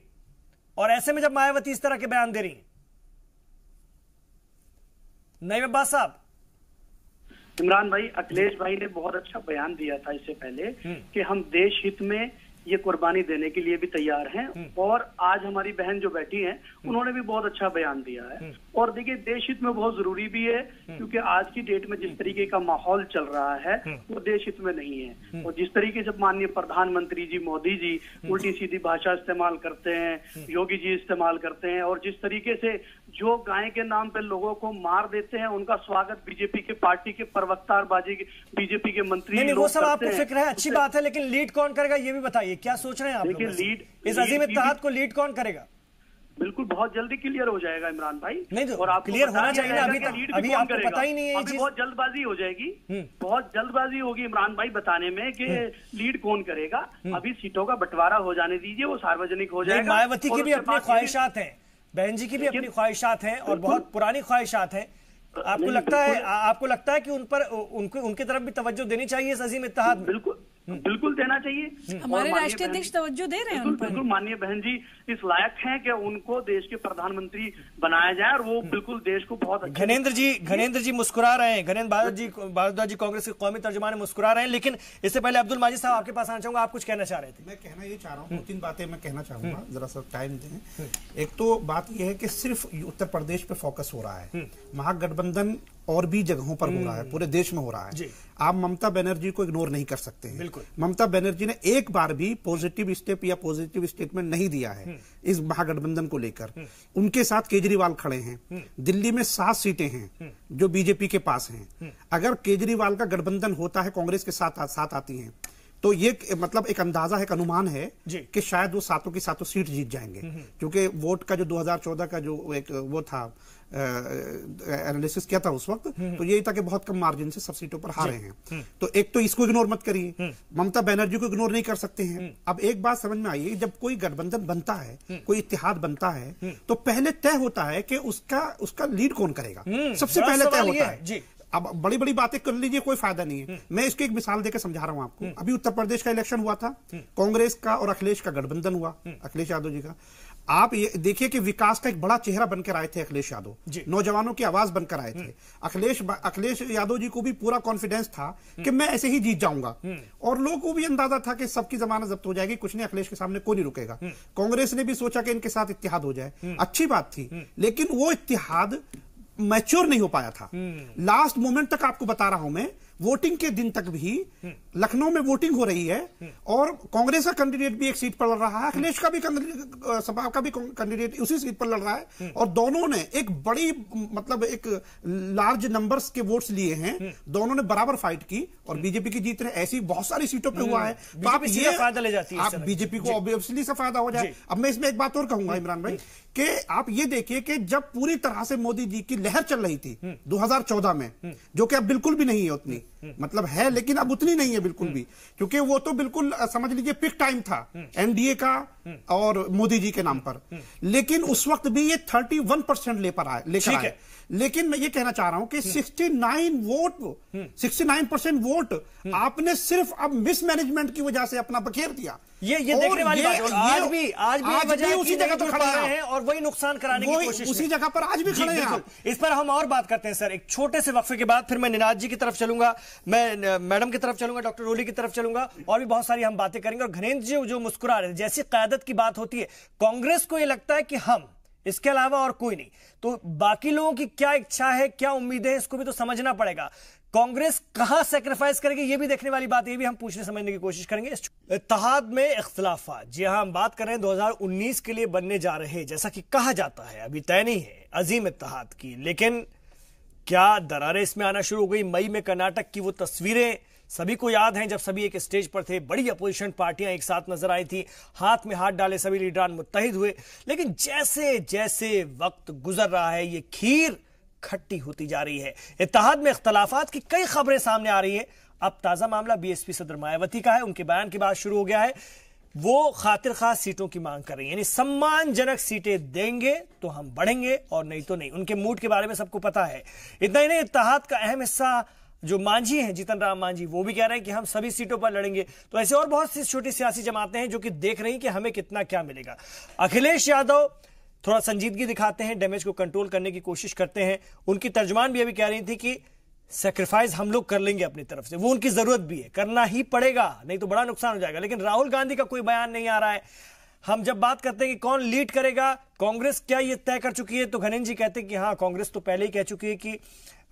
और ऐसे में जब मायावती इस तरह के बयान दे रही हैं, नईम अब्बास साहब। इमरान भाई, अखिलेश भाई ने बहुत अच्छा बयान दिया था इससे पहले कि हम देश हित में ये कुर्बानी देने के लिए भी तैयार हैं, और आज हमारी बहन जो बैठी हैं उन्होंने भी बहुत अच्छा बयान दिया है। और देखिए, देश हित में बहुत जरूरी भी है, क्योंकि आज की डेट में जिस तरीके का माहौल चल रहा है वो देश हित में नहीं है। और जिस तरीके से माननीय प्रधानमंत्री जी मोदी जी उल्टी सीधी भाषा इस्तेमाल करते हैं, योगी जी इस्तेमाल करते हैं, और जिस तरीके से जो गाय के नाम पे लोगों को मार देते हैं, उनका स्वागत बीजेपी के पार्टी के प्रवक्ता और बीजेपी के मंत्री नहीं, वो सब आपको फिक्र है, अच्छी बात है, लेकिन लीड कौन करेगा ये भी बताइए। क्या सोच रहे हैं आप? देखिए, लीड इस अजीम इत्तेहाद को लीड कौन करेगा? बिल्कुल बहुत जल्दी क्लियर हो जाएगा इमरान भाई। नहीं तो और आपको क्लियर होना चाहिए ना, अभी आपको पता ही नहीं है। अभी बहुत जल्दबाजी हो जाएगी, बहुत जल्दबाजी होगी इमरान भाई बताने में कि लीड कौन करेगा। अभी सीटों का बंटवारा हो जाने दीजिए, वो सार्वजनिक हो जाएगा। मायावती की भी अपनी ख्वाहिशात हैं, बहन जी की भी अपनी ख्वाहिशात हैं, और बहुत पुरानी ख्वाहिशात हैं। आपको लगता है कि उन पर उनकी तरफ भी तवज्जो देनी चाहिए इस अजीम इत्तेहाद में? बिल्कुल देना चाहिए। हमारे राष्ट्रीय अध्यक्ष तवज्जो दे रहे हैं उन पर। बिल्कुल माननीय बहन जी इस लायक हैं कि उनको देश के प्रधानमंत्री बनाया जाए, और वो बिल्कुल देश को बहुत अच्छा। घनेंद्र जी मुस्कुरा रहे हैं, घनेंद्र भारद्वाज जी कांग्रेस के कौमी तर्जुमान मुस्कुरा रहे हैं, लेकिन इससे पहले अब्दुल माजिद साहब आपके पास आना चाहूंगा, आप कुछ कहना चाह रहे थे? मैं कहना ये चाह रहा हूँ, 2-3 बातें मैं कहना चाहूंगा, जरा सा टाइम दें। एक तो बात यह है कि सिर्फ उत्तर प्रदेश पे फोकस हो रहा है, महागठबंधन और भी जगहों पर हो रहा है, पूरे देश में हो रहा है। आप ममता बनर्जी को इग्नोर नहीं कर सकते हैं। ममता बनर्जी ने एक बार भी पॉजिटिव स्टेप या पॉजिटिव स्टेटमेंट नहीं दिया है इस महागठबंधन को लेकर। उनके साथ केजरीवाल खड़े हैं, दिल्ली में 7 सीटें हैं जो बीजेपी के पास हैं। अगर केजरीवाल का गठबंधन होता है, कांग्रेस के साथ आती हैं, तो ये मतलब एक अंदाजा है, एक अनुमान है कि शायद वो 7 की 7 सीट जीत जाएंगे, क्योंकि वोट का जो 2014 का जो एक वो था एनालिसिस किया था उस वक्त, तो यही था कि बहुत कम मार्जिन से सब सीटों पर हारे हैं। तो एक तो इसको इग्नोर मत करिए, ममता बनर्जी को इग्नोर नहीं कर सकते हैं। अब एक बात समझ में आई, जब कोई गठबंधन बनता है, कोई इत्तेहाद बनता है, तो पहले तय होता है कि उसका लीड कौन करेगा, सबसे पहले तय होता है। अब बड़ी बड़ी बातें कर लीजिए, कोई फायदा नहीं है। मैं इसकी एक मिसाल देकर समझा रहा हूं आपको। अभी उत्तर प्रदेश का इलेक्शन हुआ था, कांग्रेस का और अखिलेश का गठबंधन हुआ, अखिलेश यादव जी का। आप ये देखिए कि विकास का एक बड़ा चेहरा बनकर आए थे अखिलेश यादव, नौजवानों की आवाज बनकर आए थे। अखिलेश यादव जी को भी पूरा कॉन्फिडेंस था कि मैं ऐसे ही जीत जाऊंगा, और लोगों को भी अंदाजा था कि सबकी जमानत जब्त हो जाएगी, कुछ नहीं, अखिलेश के सामने कोई नहीं रुकेगा। कांग्रेस ने भी सोचा कि इनके साथ इत्तेहाद हो जाए, अच्छी बात थी, लेकिन वो इत्तेहाद मैच्योर नहीं हो पाया था। लास्ट मोमेंट तक आपको बता रहा हूं मैं, वोटिंग के दिन तक भी लखनऊ में वोटिंग हो रही है, और कांग्रेस का कैंडिडेट भी एक सीट पर लड़ रहा है, अखिलेश का भी सपा का भी कैंडिडेट उसी सीट पर लड़ रहा है, और दोनों ने एक बड़ी मतलब एक लार्ज नंबर्स के वोट्स लिए हैं, दोनों ने बराबर फाइट की, और बीजेपी की जीत रहे। ऐसी बहुत सारी सीटों पे हुआ है, तो आप ये फायदा ले जाती है, आप बीजेपी को ऑब्वियसली से फायदा हो जाए। अब मैं इसमें एक बात और कहूंगा इमरान भाई, कि आप ये देखिए कि जब पूरी तरह से मोदी जी की लहर चल रही थी 2014 में, जो कि अब बिल्कुल भी नहीं है उतनी, मतलब है लेकिन अब उतनी नहीं है बिल्कुल भी, क्योंकि वो तो बिल्कुल समझ लीजिए पिक टाइम था एनडीए का और मोदी जी के नाम पर, लेकिन उस वक्त भी ये 31% लेकर आए। लेकिन मैं ये कहना चाह रहा हूं कि 69% वोट आपने सिर्फ अब मिसमैनेजमेंट की वजह से अपना बखेर दिया। ये देखने वाली बात है। आज भी उसी जगह पर खड़े हैं और वही नुकसान कराने की कोशिश, उसी जगह पर आज भी खड़े हैं। इस पर हम और बात करते हैं सर, एक छोटे से वक्फे के बाद फिर मैं निनाद जी की तरफ चलूंगा, मैं मैडम की तरफ चलूंगा, डॉक्टर ओली की तरफ चलूंगा, और भी बहुत सारी हम बातें करेंगे। और घनेंद्र जी जो मुस्कुरा रहे हैं, जैसी क़यादत की बात होती है, कांग्रेस को यह लगता है कि हम, इसके अलावा और कोई नहीं, तो बाकी लोगों की क्या इच्छा है, क्या उम्मीदें हैं, इसको भी तो समझना पड़ेगा। कांग्रेस कहां सैक्रिफाइस करेगी, ये भी देखने वाली बात है, ये भी हम पूछने समझने की कोशिश करेंगे। इत्तेहाद में इख्तिलाफात, जी हां, हम बात कर रहे हैं 2019 के लिए बनने जा रहे, जैसा कि कहा जाता है, अभी तय नहीं है अजीम इत्तेहाद की, लेकिन क्या दरारें इसमें आना शुरू हो गई? मई में कर्नाटक की वो तस्वीरें सभी को याद हैं, जब सभी एक स्टेज पर थे, बड़ी अपोजिशन पार्टियां एक साथ नजर आई थी, हाथ में हाथ डाले सभी लीडरान मुत्तहिद हुए। लेकिन जैसे जैसे वक्त गुजर रहा है, ये खीर खट्टी होती जा रही है। इत्तेहाद में इख्तलाफात की कई खबरें सामने आ रही है। अब ताजा मामला बीएसपी सदर मायावती का है। उनके बयान के बाद शुरू हो गया है। वो खातिर खास सीटों की मांग कर रही है, यानी सम्मानजनक सीटें देंगे तो हम बढ़ेंगे और नहीं तो नहीं। उनके मूड के बारे में सबको पता है। इतना ही नहीं, इत्तेहाद का अहम हिस्सा जो मांझी हैं, जीतन राम मांझी, वो भी कह रहे हैं कि हम सभी सीटों पर लड़ेंगे। तो ऐसे और बहुत सी छोटी सियासी जमातें हैं जो कि देख रही हैं कि हमें कितना क्या मिलेगा। अखिलेश यादव थोड़ा संजीदगी दिखाते हैं, डैमेज को कंट्रोल करने की कोशिश करते हैं। उनकी तर्जमान भी अभी कह रही थी कि सैक्रिफाइस हम लोग कर लेंगे अपनी तरफ से, वो उनकी जरूरत भी है, करना ही पड़ेगा, नहीं तो बड़ा नुकसान हो जाएगा। लेकिन राहुल गांधी का कोई बयान नहीं आ रहा है। हम जब बात करते हैं कि कौन लीड करेगा, कांग्रेस क्या ये तय कर चुकी है, तो घनेन जी कहते हैं कि हाँ, कांग्रेस तो पहले ही कह चुकी है कि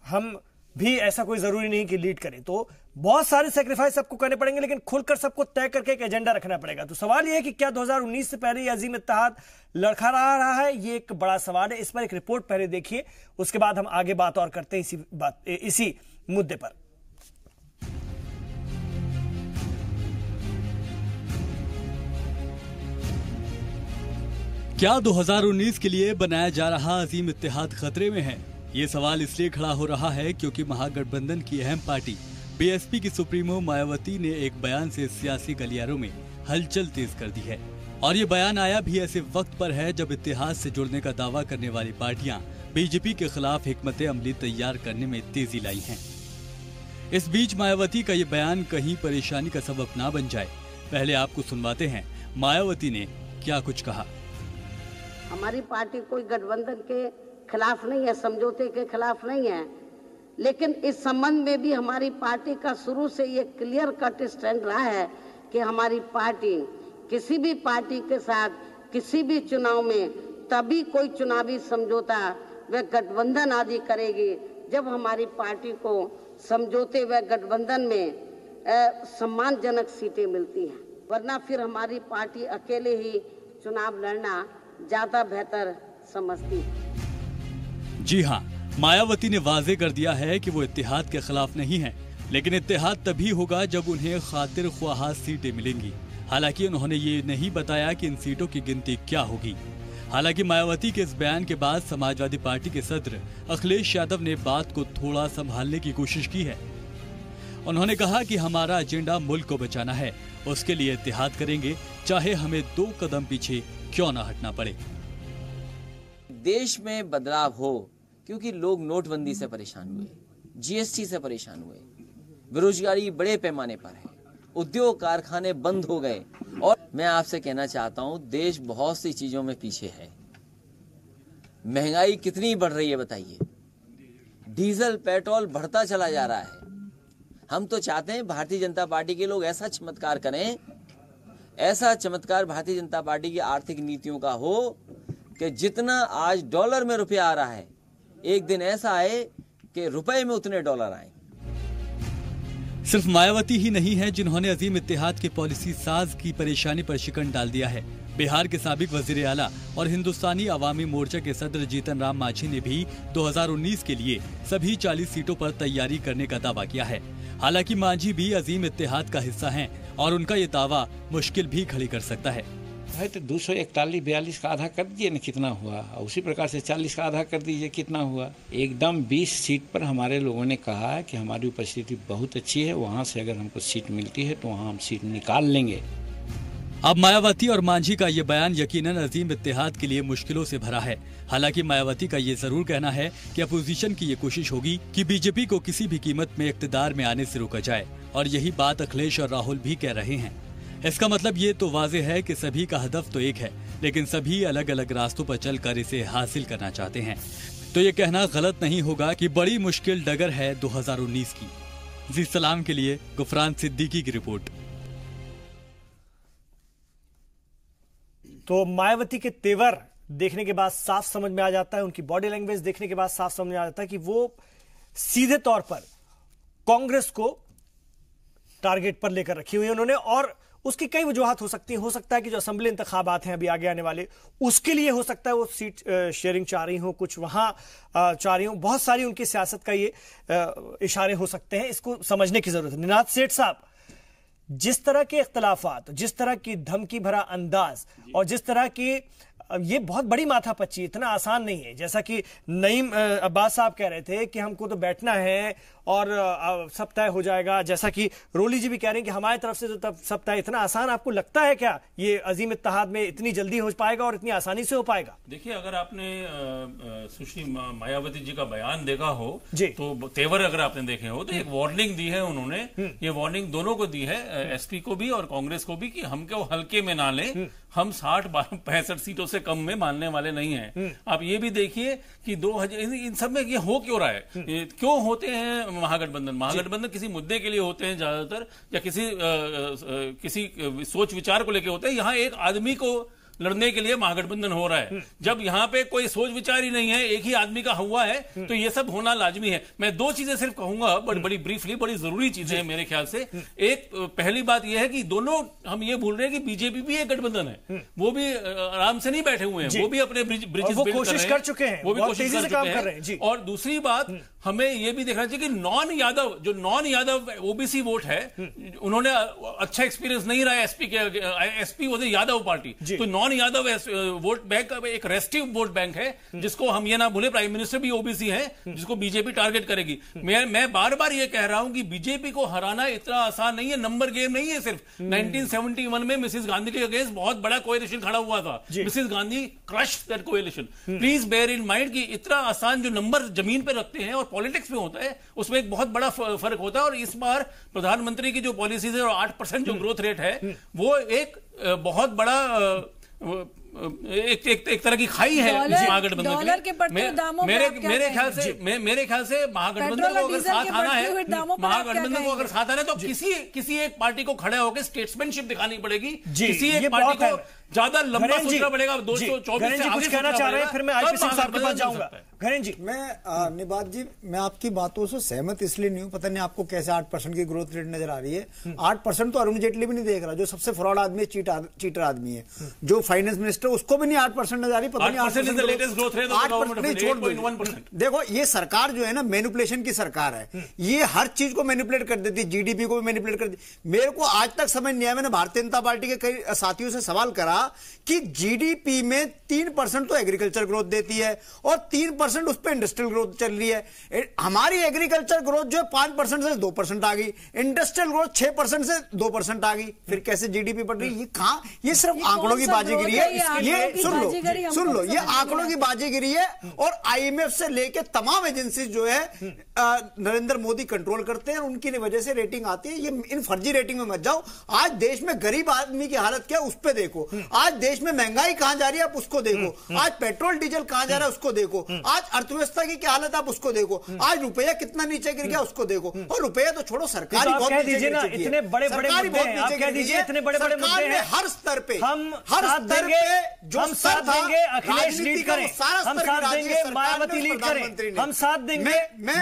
हम भी ऐसा कोई जरूरी नहीं कि लीड करें। तो बहुत सारे सैक्रिफाइस सबको करने पड़ेंगे, लेकिन खुलकर सबको तय करके एक एजेंडा रखना पड़ेगा। तो सवाल यह है कि क्या 2019 से पहले ये अजीम इत्तेहाद लड़खड़ा रहा है? ये एक बड़ा सवाल है। इस पर एक रिपोर्ट पहले देखिए, उसके बाद हम आगे बात और करते हैं इसी मुद्दे पर। क्या 2019 के लिए बनाया जा रहा अजीम इत्तेहाद खतरे में है? ये सवाल इसलिए खड़ा हो रहा है क्योंकि महागठबंधन की अहम पार्टी बीएसपी की सुप्रीमो मायावती ने एक बयान से सियासी गलियारों में हलचल तेज कर दी है। और ये बयान आया भी ऐसे वक्त पर है जब इत्तेहाद से जुड़ने का दावा करने वाली पार्टियां बीजेपी के खिलाफ हिकमत अमली तैयार करने में तेजी लाई हैं। इस बीच मायावती का ये बयान कहीं परेशानी का सबब ना बन जाए। पहले आपको सुनवाते हैं मायावती ने क्या कुछ कहा। हमारी पार्टी कोई गठबंधन के खिलाफ नहीं है, समझौते के खिलाफ नहीं है, लेकिन इस संबंध में भी हमारी पार्टी का शुरू से ये क्लियर कट स्टैंड रहा है कि हमारी पार्टी किसी भी पार्टी के साथ किसी भी चुनाव में तभी कोई चुनावी समझौता व गठबंधन आदि करेगी जब हमारी पार्टी को समझौते व गठबंधन में सम्मानजनक सीटें मिलती हैं, वरना फिर हमारी पार्टी अकेले ही चुनाव लड़ना ज्यादा बेहतर समझती है। जी हाँ, मायावती ने वाजे कर दिया है कि वो इत्तेहाद के खिलाफ नहीं है, लेकिन इत्तेहाद तभी होगा जब उन्हें खातिर ख्वाह सीटें मिलेंगी। हालांकि उन्होंने ये नहीं बताया कि इन सीटों की गिनती क्या होगी। हालांकि मायावती के इस बयान के बाद समाजवादी पार्टी के सदर अखिलेश यादव ने बात को थोड़ा संभालने की कोशिश की है। उन्होंने कहा कि हमारा एजेंडा मुल्क को बचाना है, उसके लिए इत्तेहाद करेंगे, चाहे हमें 2 कदम पीछे क्यों ना हटना पड़े। देश में बदलाव हो, क्योंकि लोग नोटबंदी से परेशान हुए, जीएसटी से परेशान हुए, बेरोजगारी बड़े पैमाने पर है, उद्योग कारखाने बंद हो गए। और मैं आपसे कहना चाहता हूं, देश बहुत सी चीजों में पीछे है। महंगाई कितनी बढ़ रही है बताइए, डीजल पेट्रोल बढ़ता चला जा रहा है। हम तो चाहते हैं भारतीय जनता पार्टी के लोग ऐसा चमत्कार करें, ऐसा चमत्कार भारतीय जनता पार्टी की आर्थिक नीतियों का हो कि जितना आज डॉलर में रुपया आ रहा है, एक दिन ऐसा आए कि रुपए में उतने डॉलर आए। सिर्फ मायावती ही नहीं है जिन्होंने अजीम इत्तेहाद के पॉलिसी साज की परेशानी पर शिकन डाल दिया है। बिहार के साबिक वजीर आला और हिंदुस्तानी अवामी मोर्चा के सदर जीतन राम मांझी ने भी 2019 के लिए सभी 40 सीटों पर तैयारी करने का दावा किया है। हालांकि मांझी भी अजीम इत्तेहाद का हिस्सा हैं और उनका ये दावा मुश्किल भी खड़ी कर सकता है। तो 241-42 का आधा कर दीजिए न, कितना हुआ? उसी प्रकार से 40 का आधा कर दीजिए, कितना हुआ? एकदम 20 सीट पर हमारे लोगों ने कहा है कि हमारी उपस्थिति बहुत अच्छी है, वहां से अगर हमको सीट मिलती है तो वहां हम सीट निकाल लेंगे। अब मायावती और मांझी का ये बयान यकीनन अजीम इत्तेहाद के लिए मुश्किलों से भरा है। हालांकि मायावती का ये जरूर कहना है कि अपोजिशन की ये कोशिश होगी कि बीजेपी को किसी भी कीमत में इक्तदार में आने से रोका जाए, और यही बात अखिलेश और राहुल भी कह रहे हैं। इसका मतलब ये तो वाज़ेह है कि सभी का हदफ तो एक है, लेकिन सभी अलग अलग रास्तों पर चलकर इसे हासिल करना चाहते हैं। तो ये कहना गलत नहीं होगा कि बड़ी मुश्किल डगर है 2019 की। जी सलाम के लिए गुफरान सिद्दीकी की रिपोर्ट। तो मायावती के तेवर देखने के बाद साफ समझ में आ जाता है, उनकी बॉडी लैंग्वेज देखने के बाद साफ समझ में आ जाता है कि वो सीधे तौर पर कांग्रेस को टारगेट पर लेकर रखी हुई है उन्होंने, और उसकी कई वजूहत हो सकती हैं। हो सकता है कि जो असेंबली इंतखाबात हैं अभी आगे आने वाले, उसके लिए हो सकता है वो सीट शेयरिंग चाह रही हो, कुछ वहां चाह रही हो, बहुत सारी उनकी सियासत का ये इशारे हो सकते हैं। इसको समझने की जरूरत है। निनाद सेठ साहब, जिस तरह के इख्तलाफात, जिस तरह की धमकी भरा अंदाज और जिस तरह की ये बहुत बड़ी माथापच्ची, इतना आसान नहीं है। जैसा कि नईम अब्बास साहब कह रहे थे कि हमको तो बैठना है और सब तय हो जाएगा, जैसा कि रोली जी भी कह रहे हैं कि हमारी तरफ से तो तब सब तय। इतना आसान आपको लगता है क्या ये अजीम इत्तेहाद में इतनी जल्दी हो पाएगा और इतनी आसानी से हो पाएगा? देखिए, अगर आपने सुश्री मायावती जी का बयान देखा हो जी, तो तेवर अगर आपने देखे हो तो एक वार्निंग दी है उन्होंने। ये वार्निंग दोनों को दी है, एसपी को भी और कांग्रेस को भी, कि हमको हल्के में ना लें, हम 60-65 सीटों से कम में मानने वाले नहीं हैं। आप ये भी देखिए कि 2000 इन सब में ये हो क्यों रहा है, क्यों होते हैं महागठबंधन किसी मुद्दे के लिए होते हैं ज्यादातर, या किसी सोच विचार को लेकर होते हैं। यहाँ एक आदमी को लड़ने के लिए महागठबंधन हो रहा है। जब यहाँ पे कोई सोच विचार ही नहीं है, एक ही आदमी का हुआ है, तो ये सब होना लाजमी है। मैं दो चीजें सिर्फ कहूंगा, बड़ी ब्रीफली, बड़ी जरूरी चीजें हैं मेरे ख्याल से। एक, पहली बात यह है कि दोनों, हम ये भूल रहे हैं कि बीजेपी भी एक गठबंधन है, वो भी आराम से नहीं बैठे हुए हैं, वो भी अपने ब्रिजेस कोशिश कर चुके हैं, वो भी कोशिश कर चुके हैं। और दूसरी बात, हमें यह भी देखना चाहिए कि नॉन यादव ओबीसी वोट है, उन्होंने अच्छा एक्सपीरियंस नहीं रहा है एसपी वॉज यादव पार्टी, तो नॉन यादव वोट बैंक एक रेस्टिव वोट बैंक है, जिसको हम ये ना भूले प्राइम मिनिस्टर भी ओबीसी है, जिसको बीजेपी टारगेट करेगी। मैं बार बार ये कह रहा हूं कि बीजेपी को हराना इतना आसान नहीं है, नंबर गेम नहीं है सिर्फ। 1971 में मिसेस गांधी के अगेंस्ट बहुत बड़ा कोएलिशन खड़ा हुआ था, Mrs Gandhi crushed that coalition. Please bear in mind कि इतना आसान जो नंबर जमीन पे रखते हैं और पॉलिटिक्स में होता है, उसमें एक बहुत बड़ा फर्क होता है। और इस बार प्रधानमंत्री की जो पॉलिसीज है और 8% जो ग्रोथ रेट है, वो एक बहुत बड़ा एक तरह की खाई है महागठबंधन मेरे ख्याल से महागठबंधन को अगर साथ आना है, महागठबंधन को अगर साथ आना है, तो किसी एक पार्टी को खड़े होकर स्टेट्समैनशिप दिखानी पड़ेगी, किसी एक पार्टी को ज्यादा लंबा सोचना पड़ेगा। 224 से कुछ कहना चाह रहे हैं, फिर मैं आईपी सिंह साहब के पास जाऊंगा। घरेन जी, मैं निबात जी, मैं आपकी बातों से सहमत इसलिए नहीं हूं, पता नहीं आपको कैसे 8% की ग्रोथ रेट नजर आ रही है। 8% तो अरुण जेटली भी नहीं देख रहा, जो सबसे फ्रॉड आदमी है, चीटर आदमी है, जो फाइनेंस मिनिस्टर, उसको भी नहीं 8% नजर आ रही। पता नहीं 8% छोड़ दो। देखो, ये सरकार जो है ना, मैनिपुलेशन की सरकार है, ये हर चीज को मैनिपुलेट कर देती है, जीडीपी को भी मैनिपुलेट कर देती। मेरे को आज तक समझ नहीं आया, मैंने भारतीय जनता पार्टी के कई साथियों से सवाल करा कि जीडीपी में 3% तो एग्रीकल्चर ग्रोथ देती है और 3% उस पर इंडस्ट्रियल ग्रोथ चल रही है। हमारी एग्रीकल्चर ग्रोथ जो 5% से 2% आ गई, इंडस्ट्रियल ग्रोथ 6% से 2% आ गई, फिर कैसे जीडीपी बढ़ रही? ये कहां? ये सिर्फ आंकड़ों की बाजीगिरी है। ये सुन लो, ये आंकड़ों की बाजीगिरी है। और आईएमएफ से लेकर तमाम एजेंसी जो है नरेंद्र मोदी कंट्रोल करते हैं, उनकी वजह से रेटिंग आती है। ये इन फर्जी रेटिंग में मत जाओ। आज देश में गरीब आदमी की हालत क्या है, उस पर देखो। आज देश में महंगाई कहां जा रही है, आप उसको देखो। आज पेट्रोल डीजल कहां जा रहा है, उसको देखो। आज अर्थव्यवस्था की क्या हालत, आप उसको देखो। आज रुपया कितना नीचे गिर गया, उसको देखो। और रुपया तो छोड़ो, सरकारी बहुत नीचे गिर चुकी है। इतने बड़े बड़े मुद्दे हैं, आप कह दीजिए इतने बड़े बड़े मुद्दे हैं, हर स्तर पे हम साथ देंगे, अखिलेश लीड करें, हम साथ देंगे, मायावती लीड करें, हम साथ देंगे,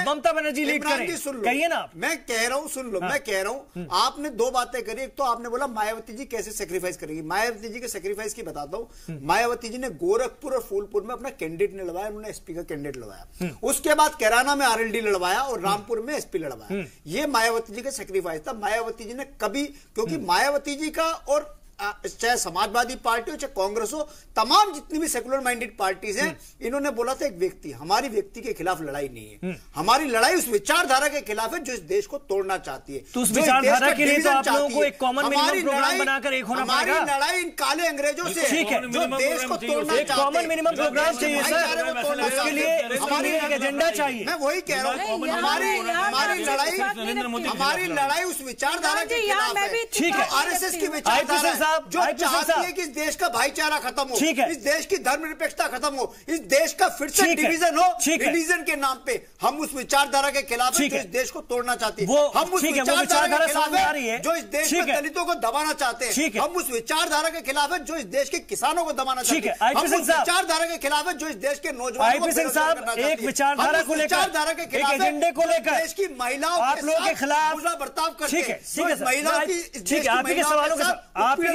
ममता बनर्जी लीड करें। कहिए ना। मैं कह रहा हूं, सुन लो, मैं कह रहा हूं, आपने दो बातें करी। एक तो आपने बोला मायावती जी कैसे सेक्रीफाइस करेगी। मायावती जी के सेक्रीफाइस की बताता हूं। मायावती जी ने गोरखपुर और फूलपुर में अपना कैंडिडेट ने लड़वाया, उन्होंने एसपी का कैंडिडेट लड़वाया। उसके बाद कैराना में आरएलडी लड़वाया और रामपुर में एसपी लड़वाया। ये मायावती जी का सेक्रीफाइस था। मायावती जी ने कभी, क्योंकि मायावती जी का, और चाहे समाजवादी पार्टी हो चाहे कांग्रेस हो, तमाम जितनी भी सेकुलर माइंडेड पार्टीज हैं, इन्होंने बोला था एक व्यक्ति, हमारी व्यक्ति के खिलाफ लड़ाई नहीं है, हमारी लड़ाई उस विचारधारा के खिलाफ है जो इस देश को तोड़ना चाहती है। तो उस विचारधारा के लिए तो आप लोगों को एक कॉमन मिनिमम प्रोग्राम बनाकर एक होना पड़ेगा। हमारी लड़ाई इन काले अंग्रेजों से ठीक है, जो देश को तोड़ना चाहते हैं। कॉमन मिनिमम प्रोग्राम चाहिए सर, उसके लिए हमारी एक एजेंडा चाहिए। मैं वही कह रहा हूँ, हमारी लड़ाई उस विचारधारा के खिलाफ है। ठीक है, आरएसएस की विचारधारा साहब, जो चाहती है कि इस देश का भाईचारा खत्म हो, ठीक है, इस देश की धर्मनिरपेक्षता खत्म हो, इस देश का फिर से डिवीजन हो रिलीजन के नाम पे, हम उस विचारधारा के खिलाफ है जो इस देश को तोड़ना चाहती है। हम उस विचारधारा के खिलाफ है जो इस देश में दलितों को दबाना चाहते हैं। हम उस विचारधारा के खिलाफ है जो इस देश के किसानों को दबाना चाहते हैं। हम उस विचारधारा के खिलाफ है जो इस देश के नौजवानों को एक विचारधारा को लेकर, एक एजेंडे को लेकर देश की महिलाओं आप लोगों के खिलाफ बुरा बर्ताव करते हैं। महिलाओं की आपके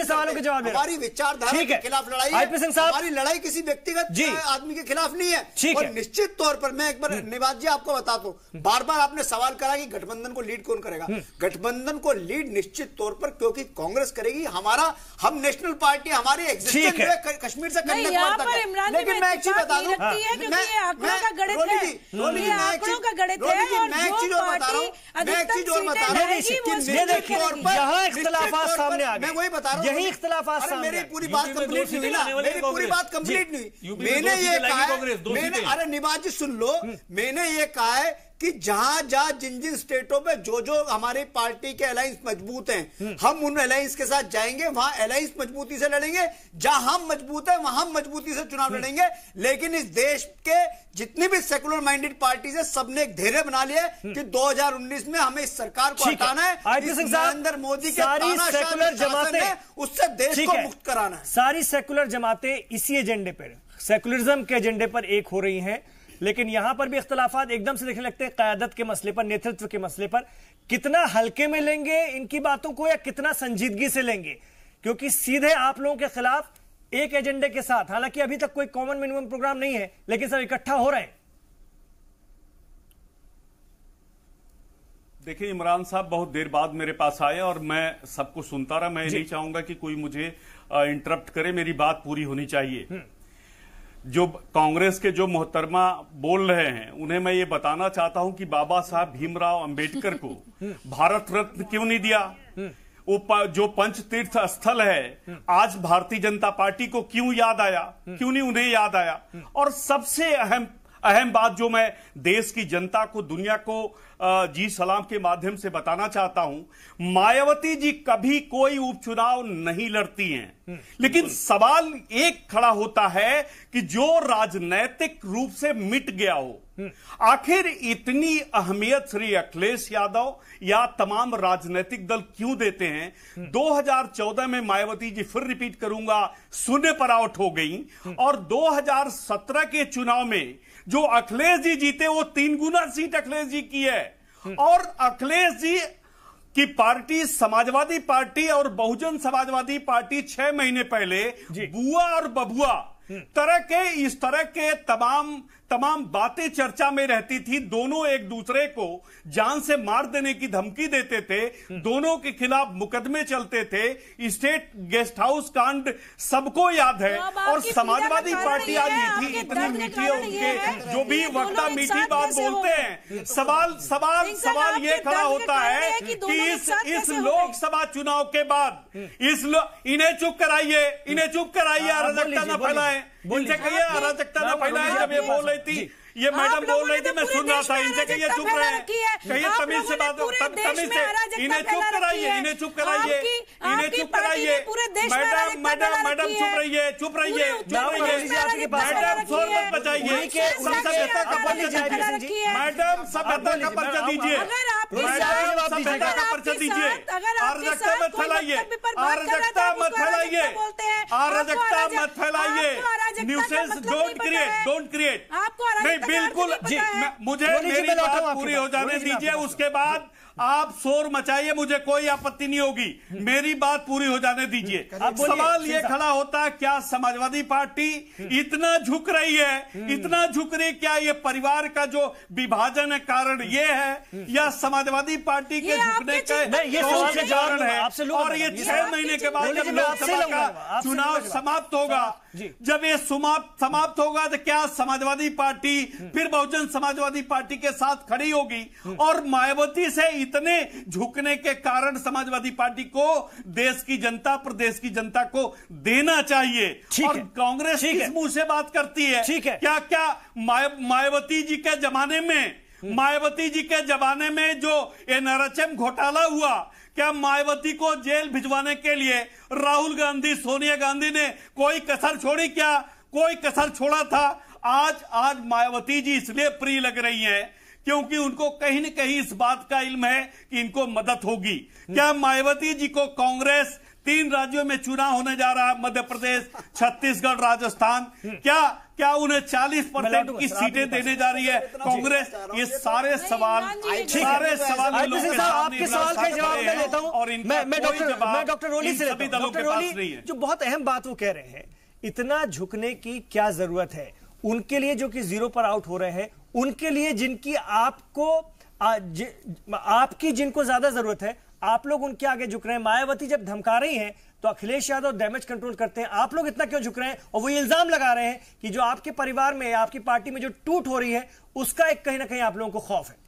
सवालों के जवाब हमारी विचारधारा के खिलाफ लड़ाई है। हमारी लड़ाई किसी व्यक्तिगत आदमी के खिलाफ नहीं है। और निश्चित तौर पर मैं एक बार निवास जी आपको बताता हूं, बार बार आपने सवाल करा कि गठबंधन को लीड कौन करेगा। गठबंधन को लीड निश्चित तौर पर क्योंकि कांग्रेस करेगी। हम नेशनल पार्टी, हमारी एग्जिस्टेंस है कश्मीर से कन्याकुमारी तक है। लेकिन मैं एक चीज बता दूं, मैं एक चीज और बता रहा हूं, यहां इख्तिलाफात सामने आ गए। मैं वही बता रहा हूं, यही इख्तिलाफात सामने। मेरी पूरी बात कंप्लीट नहीं हुई ना, मेरी पूरी बात कंप्लीट नहीं। मैंने ये कहा है, अरे निवास जी सुन लो, मैंने ये कहा है कि जहां जहां जिन जिन स्टेटों पे जो हमारी पार्टी के अलायंस मजबूत हैं, हम उन अलायंस के साथ जाएंगे, वहां अलायंस मजबूती से लड़ेंगे। जहां हम मजबूत हैं वहां हम मजबूती से चुनाव लड़ेंगे। लेकिन इस देश के जितनी भी सेकुलर माइंडेड पार्टीज है, सबने एक धैर्य बना लिया कि 2019 में हमें इस सरकार को हटाना है। नरेंद्र मोदी के सेकुलर जमातें, उससे देश को मुक्त कराना है। सारी सेकुलर जमातें इसी एजेंडे पर, सेकुलरिज्म के एजेंडे पर एक हो रही हैं। लेकिन यहां पर भी इख्तिलाफात एकदम से देखने लगते हैं क़यादत के मसले पर, नेतृत्व के मसले पर। कितना हल्के में लेंगे इनकी बातों को या कितना संजीदगी से लेंगे, क्योंकि सीधे आप लोगों के खिलाफ एक एजेंडे के साथ, हालांकि अभी तक कोई कॉमन मिनिमम प्रोग्राम नहीं है, लेकिन सब इकट्ठा हो रहे हैं। देखिए, इमरान साहब बहुत देर बाद मेरे पास आए और मैं सबको सुनता रहा। मैं नहीं चाहूंगा कि कोई मुझे इंटरप्ट करे, मेरी बात पूरी होनी चाहिए। जो कांग्रेस के जो मोहतरमा बोल रहे हैं, उन्हें मैं ये बताना चाहता हूं कि बाबा साहब भीमराव अंबेडकर को भारत रत्न क्यों नहीं दिया? वो जो पंच तीर्थ स्थल है, आज भारतीय जनता पार्टी को क्यों याद आया? क्यों नहीं उन्हें याद आया? और सबसे अहम बात जो मैं देश की जनता को, दुनिया को जी सलाम के माध्यम से बताना चाहता हूं, मायावती जी कभी कोई उपचुनाव नहीं लड़ती हैं। लेकिन सवाल एक खड़ा होता है कि जो राजनैतिक रूप से मिट गया हो, आखिर इतनी अहमियत श्री अखिलेश यादव या तमाम राजनीतिक दल क्यों देते हैं? 2014 में मायावती जी, फिर रिपीट करूंगा, शून्य पर आउट हो गई। और 2017 के चुनाव में जो अखिलेश जी जीते, वो 3 गुना सीट अखिलेश जी की है। और अखिलेश जी की पार्टी समाजवादी पार्टी और बहुजन समाजवादी पार्टी 6 महीने पहले बुआ और बबुआ इस तरह के तमाम बातें चर्चा में रहती थी। दोनों एक दूसरे को जान से मार देने की धमकी देते थे, दोनों के खिलाफ मुकदमे चलते थे। स्टेट गेस्ट हाउस कांड सबको याद है। और समाजवादी पार्टी आज इतनी मीठी है, उनके जो भी वक्ता मीठी बात बोलते हैं। सवाल ये खड़ा होता है कि इस लोकसभा चुनाव के बाद इन्हें चुप कराइए, अराजकता न फैलाएं। इनसे कहिए अराजकता न फैलाएं। जब ये बोल रही थी, ये मैडम बोल रही थी, मैं सुन रहा था, इनसे कहिए चुप रहे, कहिए तमीज से बात, तमीज से इन्हें चुप कराइए। मैडम चुप रहिए। मैडम शोर मत बचाइए, सभ्यता का परिचय दीजिए। मैडम सभ्यता का परिचय दीजिए। सभ्यता का परिचय दीजिए। अराजकता मत फैलाइए, न्यूसेंस डोंट क्रिएट। नहीं, बिल्कुल जी, मुझे मेरी बात पूरी हो जाने दीजिए, उसके बाद आप शोर मचाइए, मुझे कोई आपत्ति नहीं होगी। मेरी बात पूरी हो जाने दीजिए। सवाल ये खड़ा होता है, क्या समाजवादी पार्टी इतना झुक रही है? क्या ये परिवार का जो विभाजन है कारण ये है, या समाजवादी पार्टी के झुकने का कारण है? और ये 6 महीने के बाद जब लोकसभा का चुनाव समाप्त होगा, जब ये समाप्त होगा, तो क्या समाजवादी पार्टी फिर बहुजन समाजवादी पार्टी के साथ खड़ी होगी? और मायावती से इतने झुकने के कारण समाजवादी पार्टी को देश की जनता, प्रदेश की जनता को देना चाहिए। और कांग्रेस किस मुंह से बात करती है? क्या मायावती जी के जमाने में जो NRHM घोटाला हुआ, क्या मायावती को जेल भिजवाने के लिए राहुल गांधी, सोनिया गांधी ने कोई कसर छोड़ी? क्या कोई कसर छोड़ा था? आज मायावती जी इसलिए प्रिय लग रही हैं क्योंकि उनको कहीं न कहीं इस बात का इल्म है कि इनको मदद होगी। क्या मायावती जी को कांग्रेस 3 राज्यों में चुनाव होने जा रहा है, मध्य प्रदेश, छत्तीसगढ़, राजस्थान, क्या उन्हें 40% की सीटें देने जा रही है कांग्रेस? ये सारे सवाल आपके सवाल का जवाब मैं लेता हूं और मैं डॉक्टर रोली से लेता हूं। डॉक्टर रोली, जो बहुत अहम बात वो कह रहे हैं, इतना झुकने की क्या जरूरत है उनके लिए जो कि 0 पर आउट हो रहे हैं, उनके लिए जिनकी आपकी जिनको ज्यादा जरूरत है, आप लोग उनके आगे झुक रहे हैं। मायावती जब धमका रही हैं तो अखिलेश यादव डैमेज कंट्रोल करते हैं, आप लोग इतना क्यों झुक रहे हैं? और वो इल्जाम लगा रहे हैं कि जो आपके परिवार में, आपकी पार्टी में जो टूट हो रही है, उसका एक कहीं ना कहीं आप लोगों को खौफ है।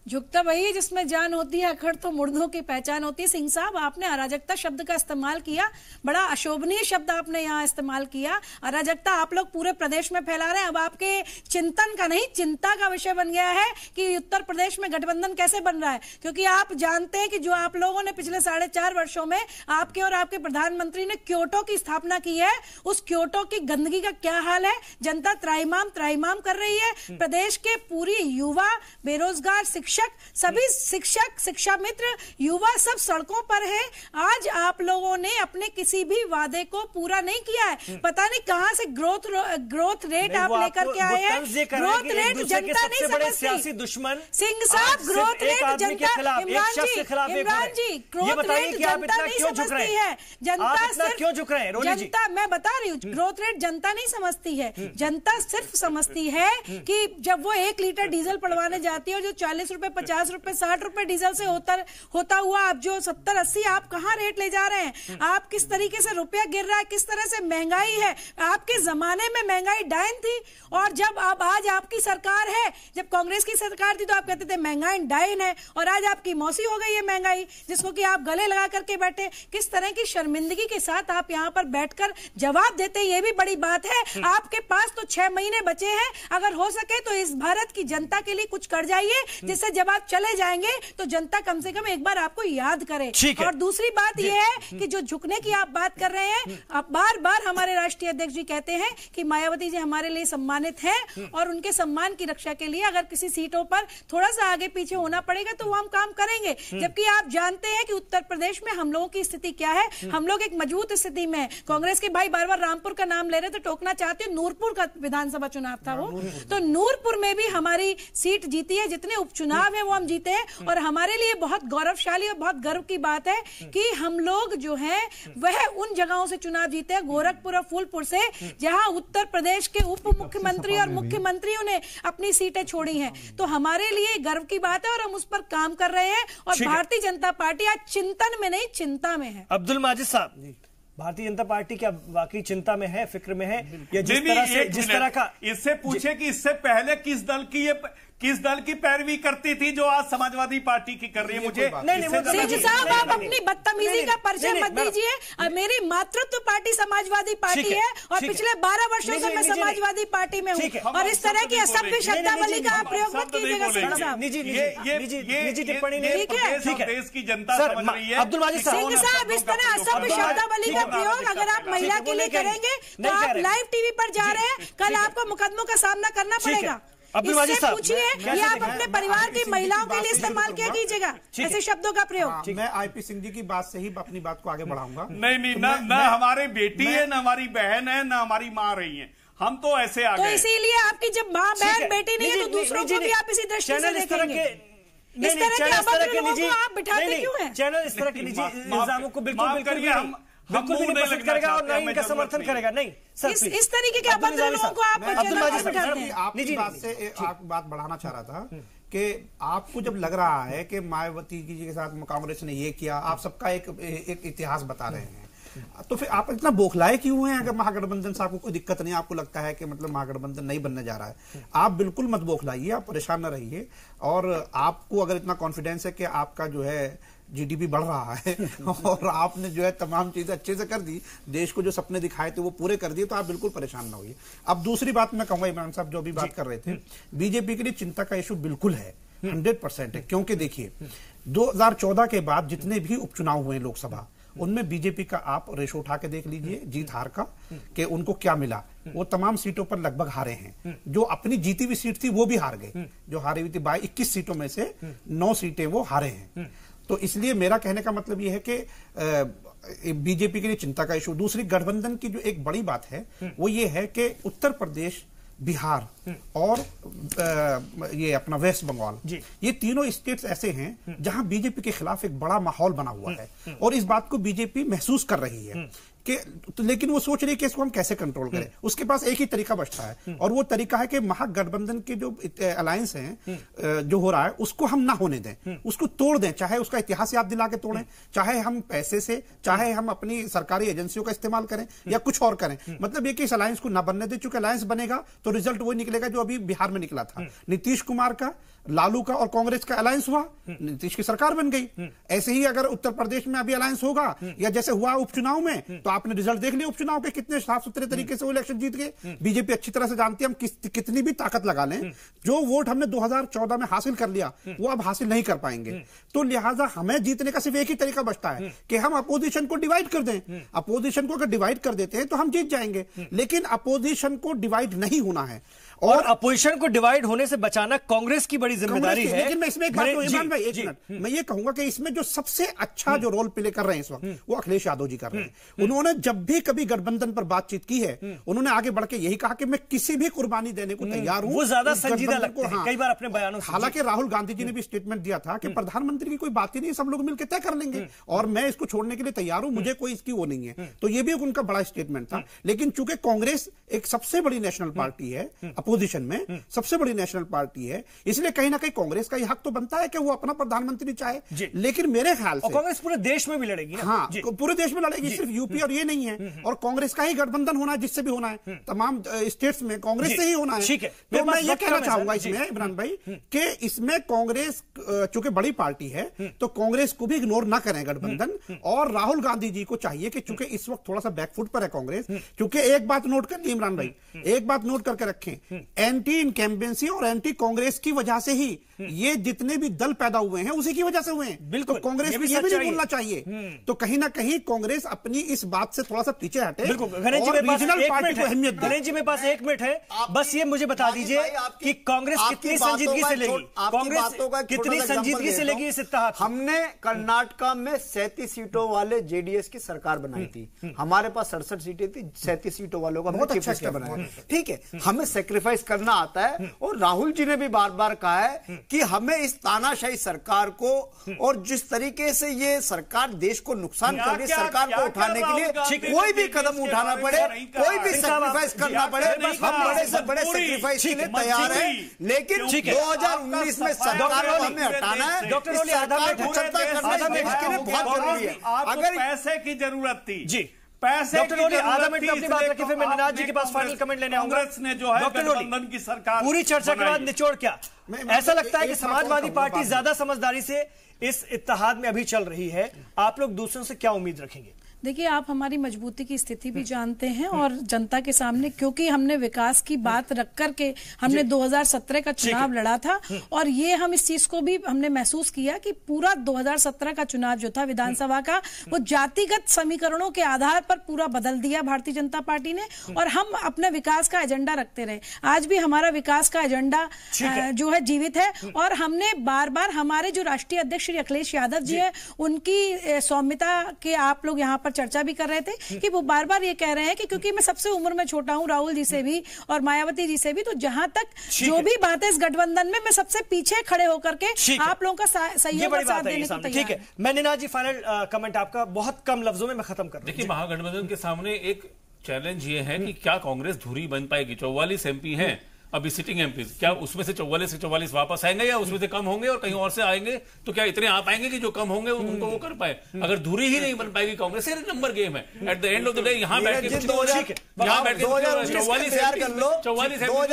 झुकता वही जिसमें जान होती है, अखड़ तो मुर्दों की पहचान होती है। सिंह साहब, आपने अराजकता शब्द का इस्तेमाल किया, बड़ा अशोभनीय शब्द आपने यहाँ इस्तेमाल किया। अराजकता आप लोग पूरे प्रदेश में फैला रहे हैं। अब आपके चिंतन का नहीं, चिंता का विषय बन गया है कि उत्तर प्रदेश में गठबंधन कैसे बन रहा है, क्योंकि आप जानते हैं कि जो आप लोगों ने पिछले 4.5 वर्षों में आपके और आपके प्रधानमंत्री ने क्योटो की स्थापना की है, उस क्योटो की गंदगी का क्या हाल है? जनता त्राहिमाम कर रही है। प्रदेश के पूरी युवा, बेरोजगार, सभी शिक्षक, शिक्षा मित्र, युवा सब सड़कों पर है। आज आप लोगों ने अपने किसी भी वादे को पूरा नहीं किया है। पता नहीं कहां से ग्रोथ रेट आप लेकर के आए हैं। ग्रोथ रेट जनता नहीं समझती। दुश्मन सिंह साहब, ग्रोथ रेट जनता, इमरान जी, ग्रोथ रेट जनता नहीं समझती है। जनता क्यों झुक रहे हैं? जनता, मैं बता रही हूँ, ग्रोथ रेट जनता नहीं समझती है। जनता सिर्फ समझती है कि जब वो 1 लीटर डीजल पड़वाने जाती है और जो 40 रुपए, 50 रुपए, 60 रुपए डीजल से होता हुआ आप जो 70-80 आप कहां रेट ले जा रहे हैं? आप किस तरीके से रुपया गिर रहा है, किस तरह से महंगाई है। आपके जमाने में महंगाई डाइन थी, और जब अब आज आपकी सरकार है, जब कांग्रेस की सरकार थी तो आप कहते थे महंगाई डाइन है, और आज आपकी मौसी हो गई है महंगाई, जिसको कि आप गले लगा करके बैठे। किस तरह की शर्मिंदगी के साथ आप यहाँ पर बैठकर जवाब देते हैं, ये भी बड़ी बात है। आपके पास तो 6 महीने बचे हैं, अगर हो सके तो इस भारत की जनता के लिए कुछ कर जाइए, जिससे जब आप चले जाएंगे तो जनता कम से कम एक बार आपको याद करे। और दूसरी बात यह है कि जो झुकने की आप बात कर रहे हैं, आप बार हमारे राष्ट्रीय अध्यक्ष जी कहते हैं कि मायावती जी हमारे लिए सम्मानित हैं, और उनके सम्मान की रक्षा के लिए अगर किसी सीटों पर थोड़ा सा आगे पीछे होना पड़ेगा तो वो हम काम करेंगे। जबकि आप जानते हैं कि उत्तर प्रदेश में हम लोगों की स्थिति क्या है। हम लोग एक मजबूत स्थिति में है। कांग्रेस के भाई बार रामपुर का नाम ले रहे थे, टोकना चाहते हो, नूरपुर का विधानसभा चुनाव था वो, तो नूरपुर में भी हमारी सीट जीती है। जितने उपचुनाव है वो हम जीते हैं, और हमारे लिए बहुत गौरवशाली और बहुत गर्व की बात है कि हम लोग जो हैं वह उन जगहों से चुनाव जीते हैं, गोरखपुर और फूलपुर से, जहां उत्तर प्रदेश के उप मुख्यमंत्री और मुख्यमंत्रियों ने अपनी सीटें छोड़ी हैं। तो हमारे लिए गर्व की बात है और हम उस पर काम कर रहे हैं। और भारतीय जनता पार्टी आज चिंतन में नहीं, चिंता में है। अब्दुल माजिद साहब, भारतीय जनता पार्टी क्या वाकई चिंता में है, फिक्र में है, या जिस तरह का इससे पूछे कि इससे पहले किस दल की पैरवी करती थी जो आज समाजवादी पार्टी की कर रही है? मुझे सिंह साहब, आप अपनी बदतमीजी का परिचय मत दीजिए। मेरी मातृत्व पार्टी समाजवादी पार्टी है, और पिछले 12 वर्षों से मैं समाजवादी पार्टी में हूँ, और इस तरह की असभ्य शब्दावली का आप प्रयोग मत कीजिएगा सिंह साहब। निजी टिप्पणी ठीक है, देश की जनता समझ रही है। अब्दुल माजिद सिंह साहब, इस तरह असभ्य शब्दावली का प्रयोग अगर आप महिला के लिए करेंगे तो आप लाइव टीवी पर जा रहे हैं, कल आपको मुकदमों का सामना करना पड़ेगा। इससे पूछिए कि आप अपने परिवार की महिलाओं के लिए इस्तेमाल क्या कीजिएगा ऐसे शब्दों का प्रयोग। मैं आईपी सिंह जी की बात से ही अपनी बात को आगे बढ़ाऊंगा। नहीं, न हमारी बेटी है, न हमारी बहन है, न हमारी माँ रही है, हम तो ऐसे आ गए। तो इसीलिए आपकी जब माँ बहन बेटी नहीं है तो दूसरों को भी आप इसी दृष्टि से देखेंगे। इस तरह के अभद्र लोगों को आप बिठाते क्यों हैं? चैनल इस तरह के निजी इल्जामों को बिल्कुल भी नहीं पसंद करेगा और ना इनका समर्थन करेगा। नहीं सर, इस तरीके के अभद्र लोगों को आप बिठाते हैं। आपकी बात से एक बात बढ़ाना चाह रहा था कि आपको जब लग रहा है कि मायावती जी के साथ कांग्रेस ने ये किया, आप सबका एक इतिहास बता रहे हैं, तो फिर आप इतना बौखलाए क्यों हैं? अगर महागठबंधन से आपको कोई दिक्कत नहीं, आपको लगता है कि मतलब महागठबंधन नहीं बनने जा रहा है, आप बिल्कुल मत बौखलाइए, आप परेशान न रहिए। और आपको अगर इतना कॉन्फिडेंस है कि आपका जो है जीडीपी बढ़ रहा है और आपने जो है तमाम चीजें अच्छे से कर दी, देश को जो सपने दिखाए थे वो पूरे कर दिए, तो आप बिल्कुल परेशान ना होइए। अब दूसरी बात मैं कहूंगा, इमरान साहब जो भी बात कर रहे थे, बीजेपी के लिए चिंता का इशू बिल्कुल है, 100% है। क्योंकि देखिए, 2014 के बाद जितने भी उपचुनाव हुए लोकसभा, उनमें बीजेपी का आप रेशो उठा के देख लीजिए जीत हार का, कि उनको क्या मिला। वो तमाम सीटों पर लगभग हारे हैं। जो अपनी जीती हुई सीट थी वो भी हार गए। जो हारी हुई थी 21 सीटों में से 9 सीटें वो हारे हैं। तो इसलिए मेरा कहने का मतलब ये है कि बीजेपी के लिए चिंता का इशू। दूसरी, गठबंधन की जो एक बड़ी बात है वो ये है कि उत्तर प्रदेश, बिहार और ये अपना वेस्ट बंगाल, ये तीनों स्टेट्स ऐसे हैं जहां बीजेपी के खिलाफ एक बड़ा माहौल बना हुआ है और इस बात को बीजेपी महसूस कर रही है कि, लेकिन वो सोच रही है कि इसको हम कैसे कंट्रोल करें। उसके पास एक ही तरीका बचता है और वो तरीका है कि महागठबंधन के जो अलायंस हैं जो हो रहा है उसको हम ना होने दें, उसको तोड़ दें। चाहे उसका इतिहास याद दिला के तोड़ें, चाहे हम पैसे से, चाहे हम अपनी सरकारी एजेंसियों का इस्तेमाल करें या कुछ और करें। मतलब ये कि इस अलायंस को ना बनने दें, चूंकि अलायंस बनेगा तो रिजल्ट वही निकलेगा जो अभी बिहार में निकला था। नीतीश कुमार का, लालू का और कांग्रेस का अलायंस हुआ, नीतीश की सरकार बन गई। ऐसे ही अगर उत्तर प्रदेश में अभी अलायंस होगा या जैसे हुआ उपचुनाव में, तो आपने रिजल्ट देख लिया उपचुनाव के, कितने साफ सुथरे तरीके से वो इलेक्शन जीत गए। बीजेपी अच्छी तरह से जानती है हम कितनी भी ताकत लगा लें, जो वोट हमने 2014 में हासिल कर लिया वो अब हासिल नहीं कर पाएंगे। तो लिहाजा हमें जीतने का सिर्फ एक ही तरीका बचता है कि हम अपोजिशन को डिवाइड कर दें। अपोजिशन को अगर डिवाइड कर देते हैं तो हम जीत जाएंगे, लेकिन अपोजिशन को डिवाइड नहीं होना है। और अपोजिशन को डिवाइड होने से बचाना कांग्रेस की बड़ी जिम्मेदारी है। लेकिन मैं इसमें एक बात, इमरान भाई, एक मिनट, मैं ये कहूंगा कि इसमें जो सबसे अच्छा जो रोल प्ले कर रहे हैं इस वक्त वो अखिलेश यादव जी कर रहे हैं। उन्होंने जब भी कभी गठबंधन पर बातचीत की है, उन्होंने आगे बढ़ के यही कहा कि मैं किसी भी कुर्बानी देने को तैयार हूं। वो ज्यादा संजीदा लगते हैं कई बार अपने बयानों से। हालांकि राहुल गांधी जी ने भी स्टेटमेंट दिया था कि प्रधानमंत्री की कोई बात ही नहीं, सब लोग मिलकर तय कर लेंगे और मैं इसको छोड़ने के लिए तैयार हूं, मुझे कोई इसकी वो नहीं है। तो ये भी उनका बड़ा स्टेटमेंट था। लेकिन चूंकि कांग्रेस एक सबसे बड़ी नेशनल पार्टी है, अपोजिशन में सबसे बड़ी नेशनल पार्टी है, इसलिए कहीं ना कहीं कांग्रेस का यह हक तो बनता है कि वो अपना प्रधानमंत्री चाहे। लेकिन मेरे ख्याल से कांग्रेस पूरे देश में भी लड़ेगी ना। हाँ, पूरे देश में लड़ेगी, सिर्फ यूपी और ये नहीं है। और कांग्रेस का ही गठबंधन होना है, जिससे भी होना है, तमाम स्टेट्स में कांग्रेस से ही होना है। तो मैं ये कहना चाहूंगा इसमें इमरान भाई कि इसमें कांग्रेस चूंकि बड़ी पार्टी है तो कांग्रेस को भी इग्नोर ना करें गठबंधन। और राहुल गांधी जी को चाहिए कि चूंकि इस वक्त थोड़ा सा बैकफुट पर है कांग्रेस, क्योंकि एक बात नोट कर ली इमरान भाई, एक बात नोट करके रखें, एंटी इनकम्बेंसी और एंटी कांग्रेस की वजह से ही ये जितने भी दल पैदा हुए हैं उसी की वजह से हुए हैं। बिल्कुल, तो कांग्रेस को ये भी नहीं भूलना चाहिए। तो कहीं ना कहीं कांग्रेस अपनी इस बात से थोड़ा सा पीछे हटे। बिल्कुल, रीजनल पार्टी को अहमियत दें। गणेश जी मेरे पास 1 मिनट है, बस ये मुझे बता दीजिए कि कांग्रेस कितनी संजीदगी से लेगी, कांग्रेस कितनी संजीदगी से लेगी इस इत्तेहाद। हमने कर्नाटका में 37 सीटों वाले जेडीएस की सरकार बनाई थी, हमारे पास 67 सीटें थी, 37 सीटों वालों का बहुत अच्छा बनाया। ठीक है, हमें सेक्रीफाइस करना आता है। और राहुल जी ने भी बार बार कहा है कि हमें इस तानाशाही सरकार को और जिस तरीके से ये सरकार देश को नुकसान कर रही है, सरकार को उठाने के लिए कोई भी कदम उठाना पड़े, कोई भी सेक्रीफाइस करना पड़े, हम बड़े से बड़े सेक्रीफाइस के लिए तैयार हैं। लेकिन 2019 में सरकार को हमें हटाना है, डॉक्टर इस सरकार को चलता करना इसके लिए बहुत जरूरी है। अगर पैसे की जरूरत थी जी, पैसे डॉक्टर ओली आधा मिनट में अपनी बात रखिए, फिर मैं निनाद जी के पास फाइनल कमेंट लेने आऊंगा। कांग्रेस ने जो है गठबंधन की सरकार पूरी चर्चा के बाद निचोड़ क्या ऐसा लगता है कि समाजवादी पार्टी ज्यादा समझदारी से इस इत्तेहाद में अभी चल रही है, आप लोग दूसरों से क्या उम्मीद रखेंगे? देखिए, आप हमारी मजबूती की स्थिति भी जानते हैं और जनता के सामने, क्योंकि हमने विकास की बात रख करके हमने 2017 का चुनाव लड़ा था और ये हम इस चीज को भी हमने महसूस किया कि पूरा 2017 का चुनाव जो था विधानसभा का, वो जातिगत समीकरणों के आधार पर पूरा बदल दिया भारतीय जनता पार्टी ने और हम अपने विकास का एजेंडा रखते रहे। आज भी हमारा विकास का एजेंडा जो है जीवित है और हमने बार बार, हमारे जो राष्ट्रीय अध्यक्ष श्री अखिलेश यादव जी है, उनकी सौम्यता के आप लोग यहाँ पर चर्चा भी कर रहे थे कि वो बार बार ये कह रहे हैं कि क्योंकि मैं सबसे उम्र में छोटा हूं राहुल जी से भी और मायावती जी से भी, तो जहां तक जो भी बात है इस गठबंधन में, मैं सबसे पीछे खड़े होकर के आप लोगों का सहयोग और साथ देने को तैयार। ठीक है, मैं निनाद जी फाइनल कमेंट आपका बहुत कम लफ्जों में मैं खत्म कर रहा हूं। देखिए, महागठबंधन के सामने एक चैलेंज ये है कि क्या कांग्रेस धुरी बन पाएगी। 44 एमपी हैं अभी सिटिंग एमपी, क्या उसमें से 44 से 44 वापस आएंगे या उसमें से कम होंगे और कहीं और से आएंगे? तो क्या इतने आ पाएंगे कि जो कम होंगे उनको वो कर पाए? अगर धुरी ही नहीं बन पाएगी कांग्रेस, नंबर गेम है। At the end of the day यहाँ बैठ के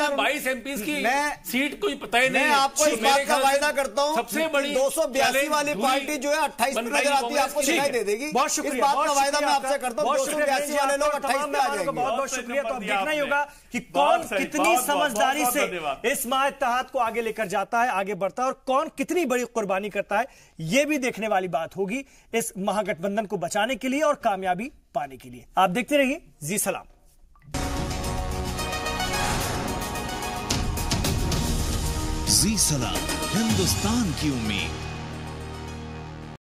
22 एमपी की सीट कोई पता ही नहीं। आपको इस बात का वायदा करता हूँ, सबसे बड़ी 282 वाली पार्टी जो है 28 में नजर आती है, आपको दिखाई दे देगी। बहुत इस शुक्रिया, बात का वायदा मैं आपसे करता हूँ, 282 वाले लोग 28 में आ जाएंगे। बहुत बहुत शुक्रिया। तो अब देखना ही होगा कि कौन कितनी समझदारी ईमानदारी बहुत से धन्यवाद। इस महाइत्तेहाद को आगे लेकर जाता है, आगे बढ़ता है, और कौन कितनी बड़ी कुर्बानी करता है, यह भी देखने वाली बात होगी इस महागठबंधन को बचाने के लिए और कामयाबी पाने के लिए। आप देखते रहिए जी सलाम। जी सलाम, हिंदुस्तान की उम्मीद।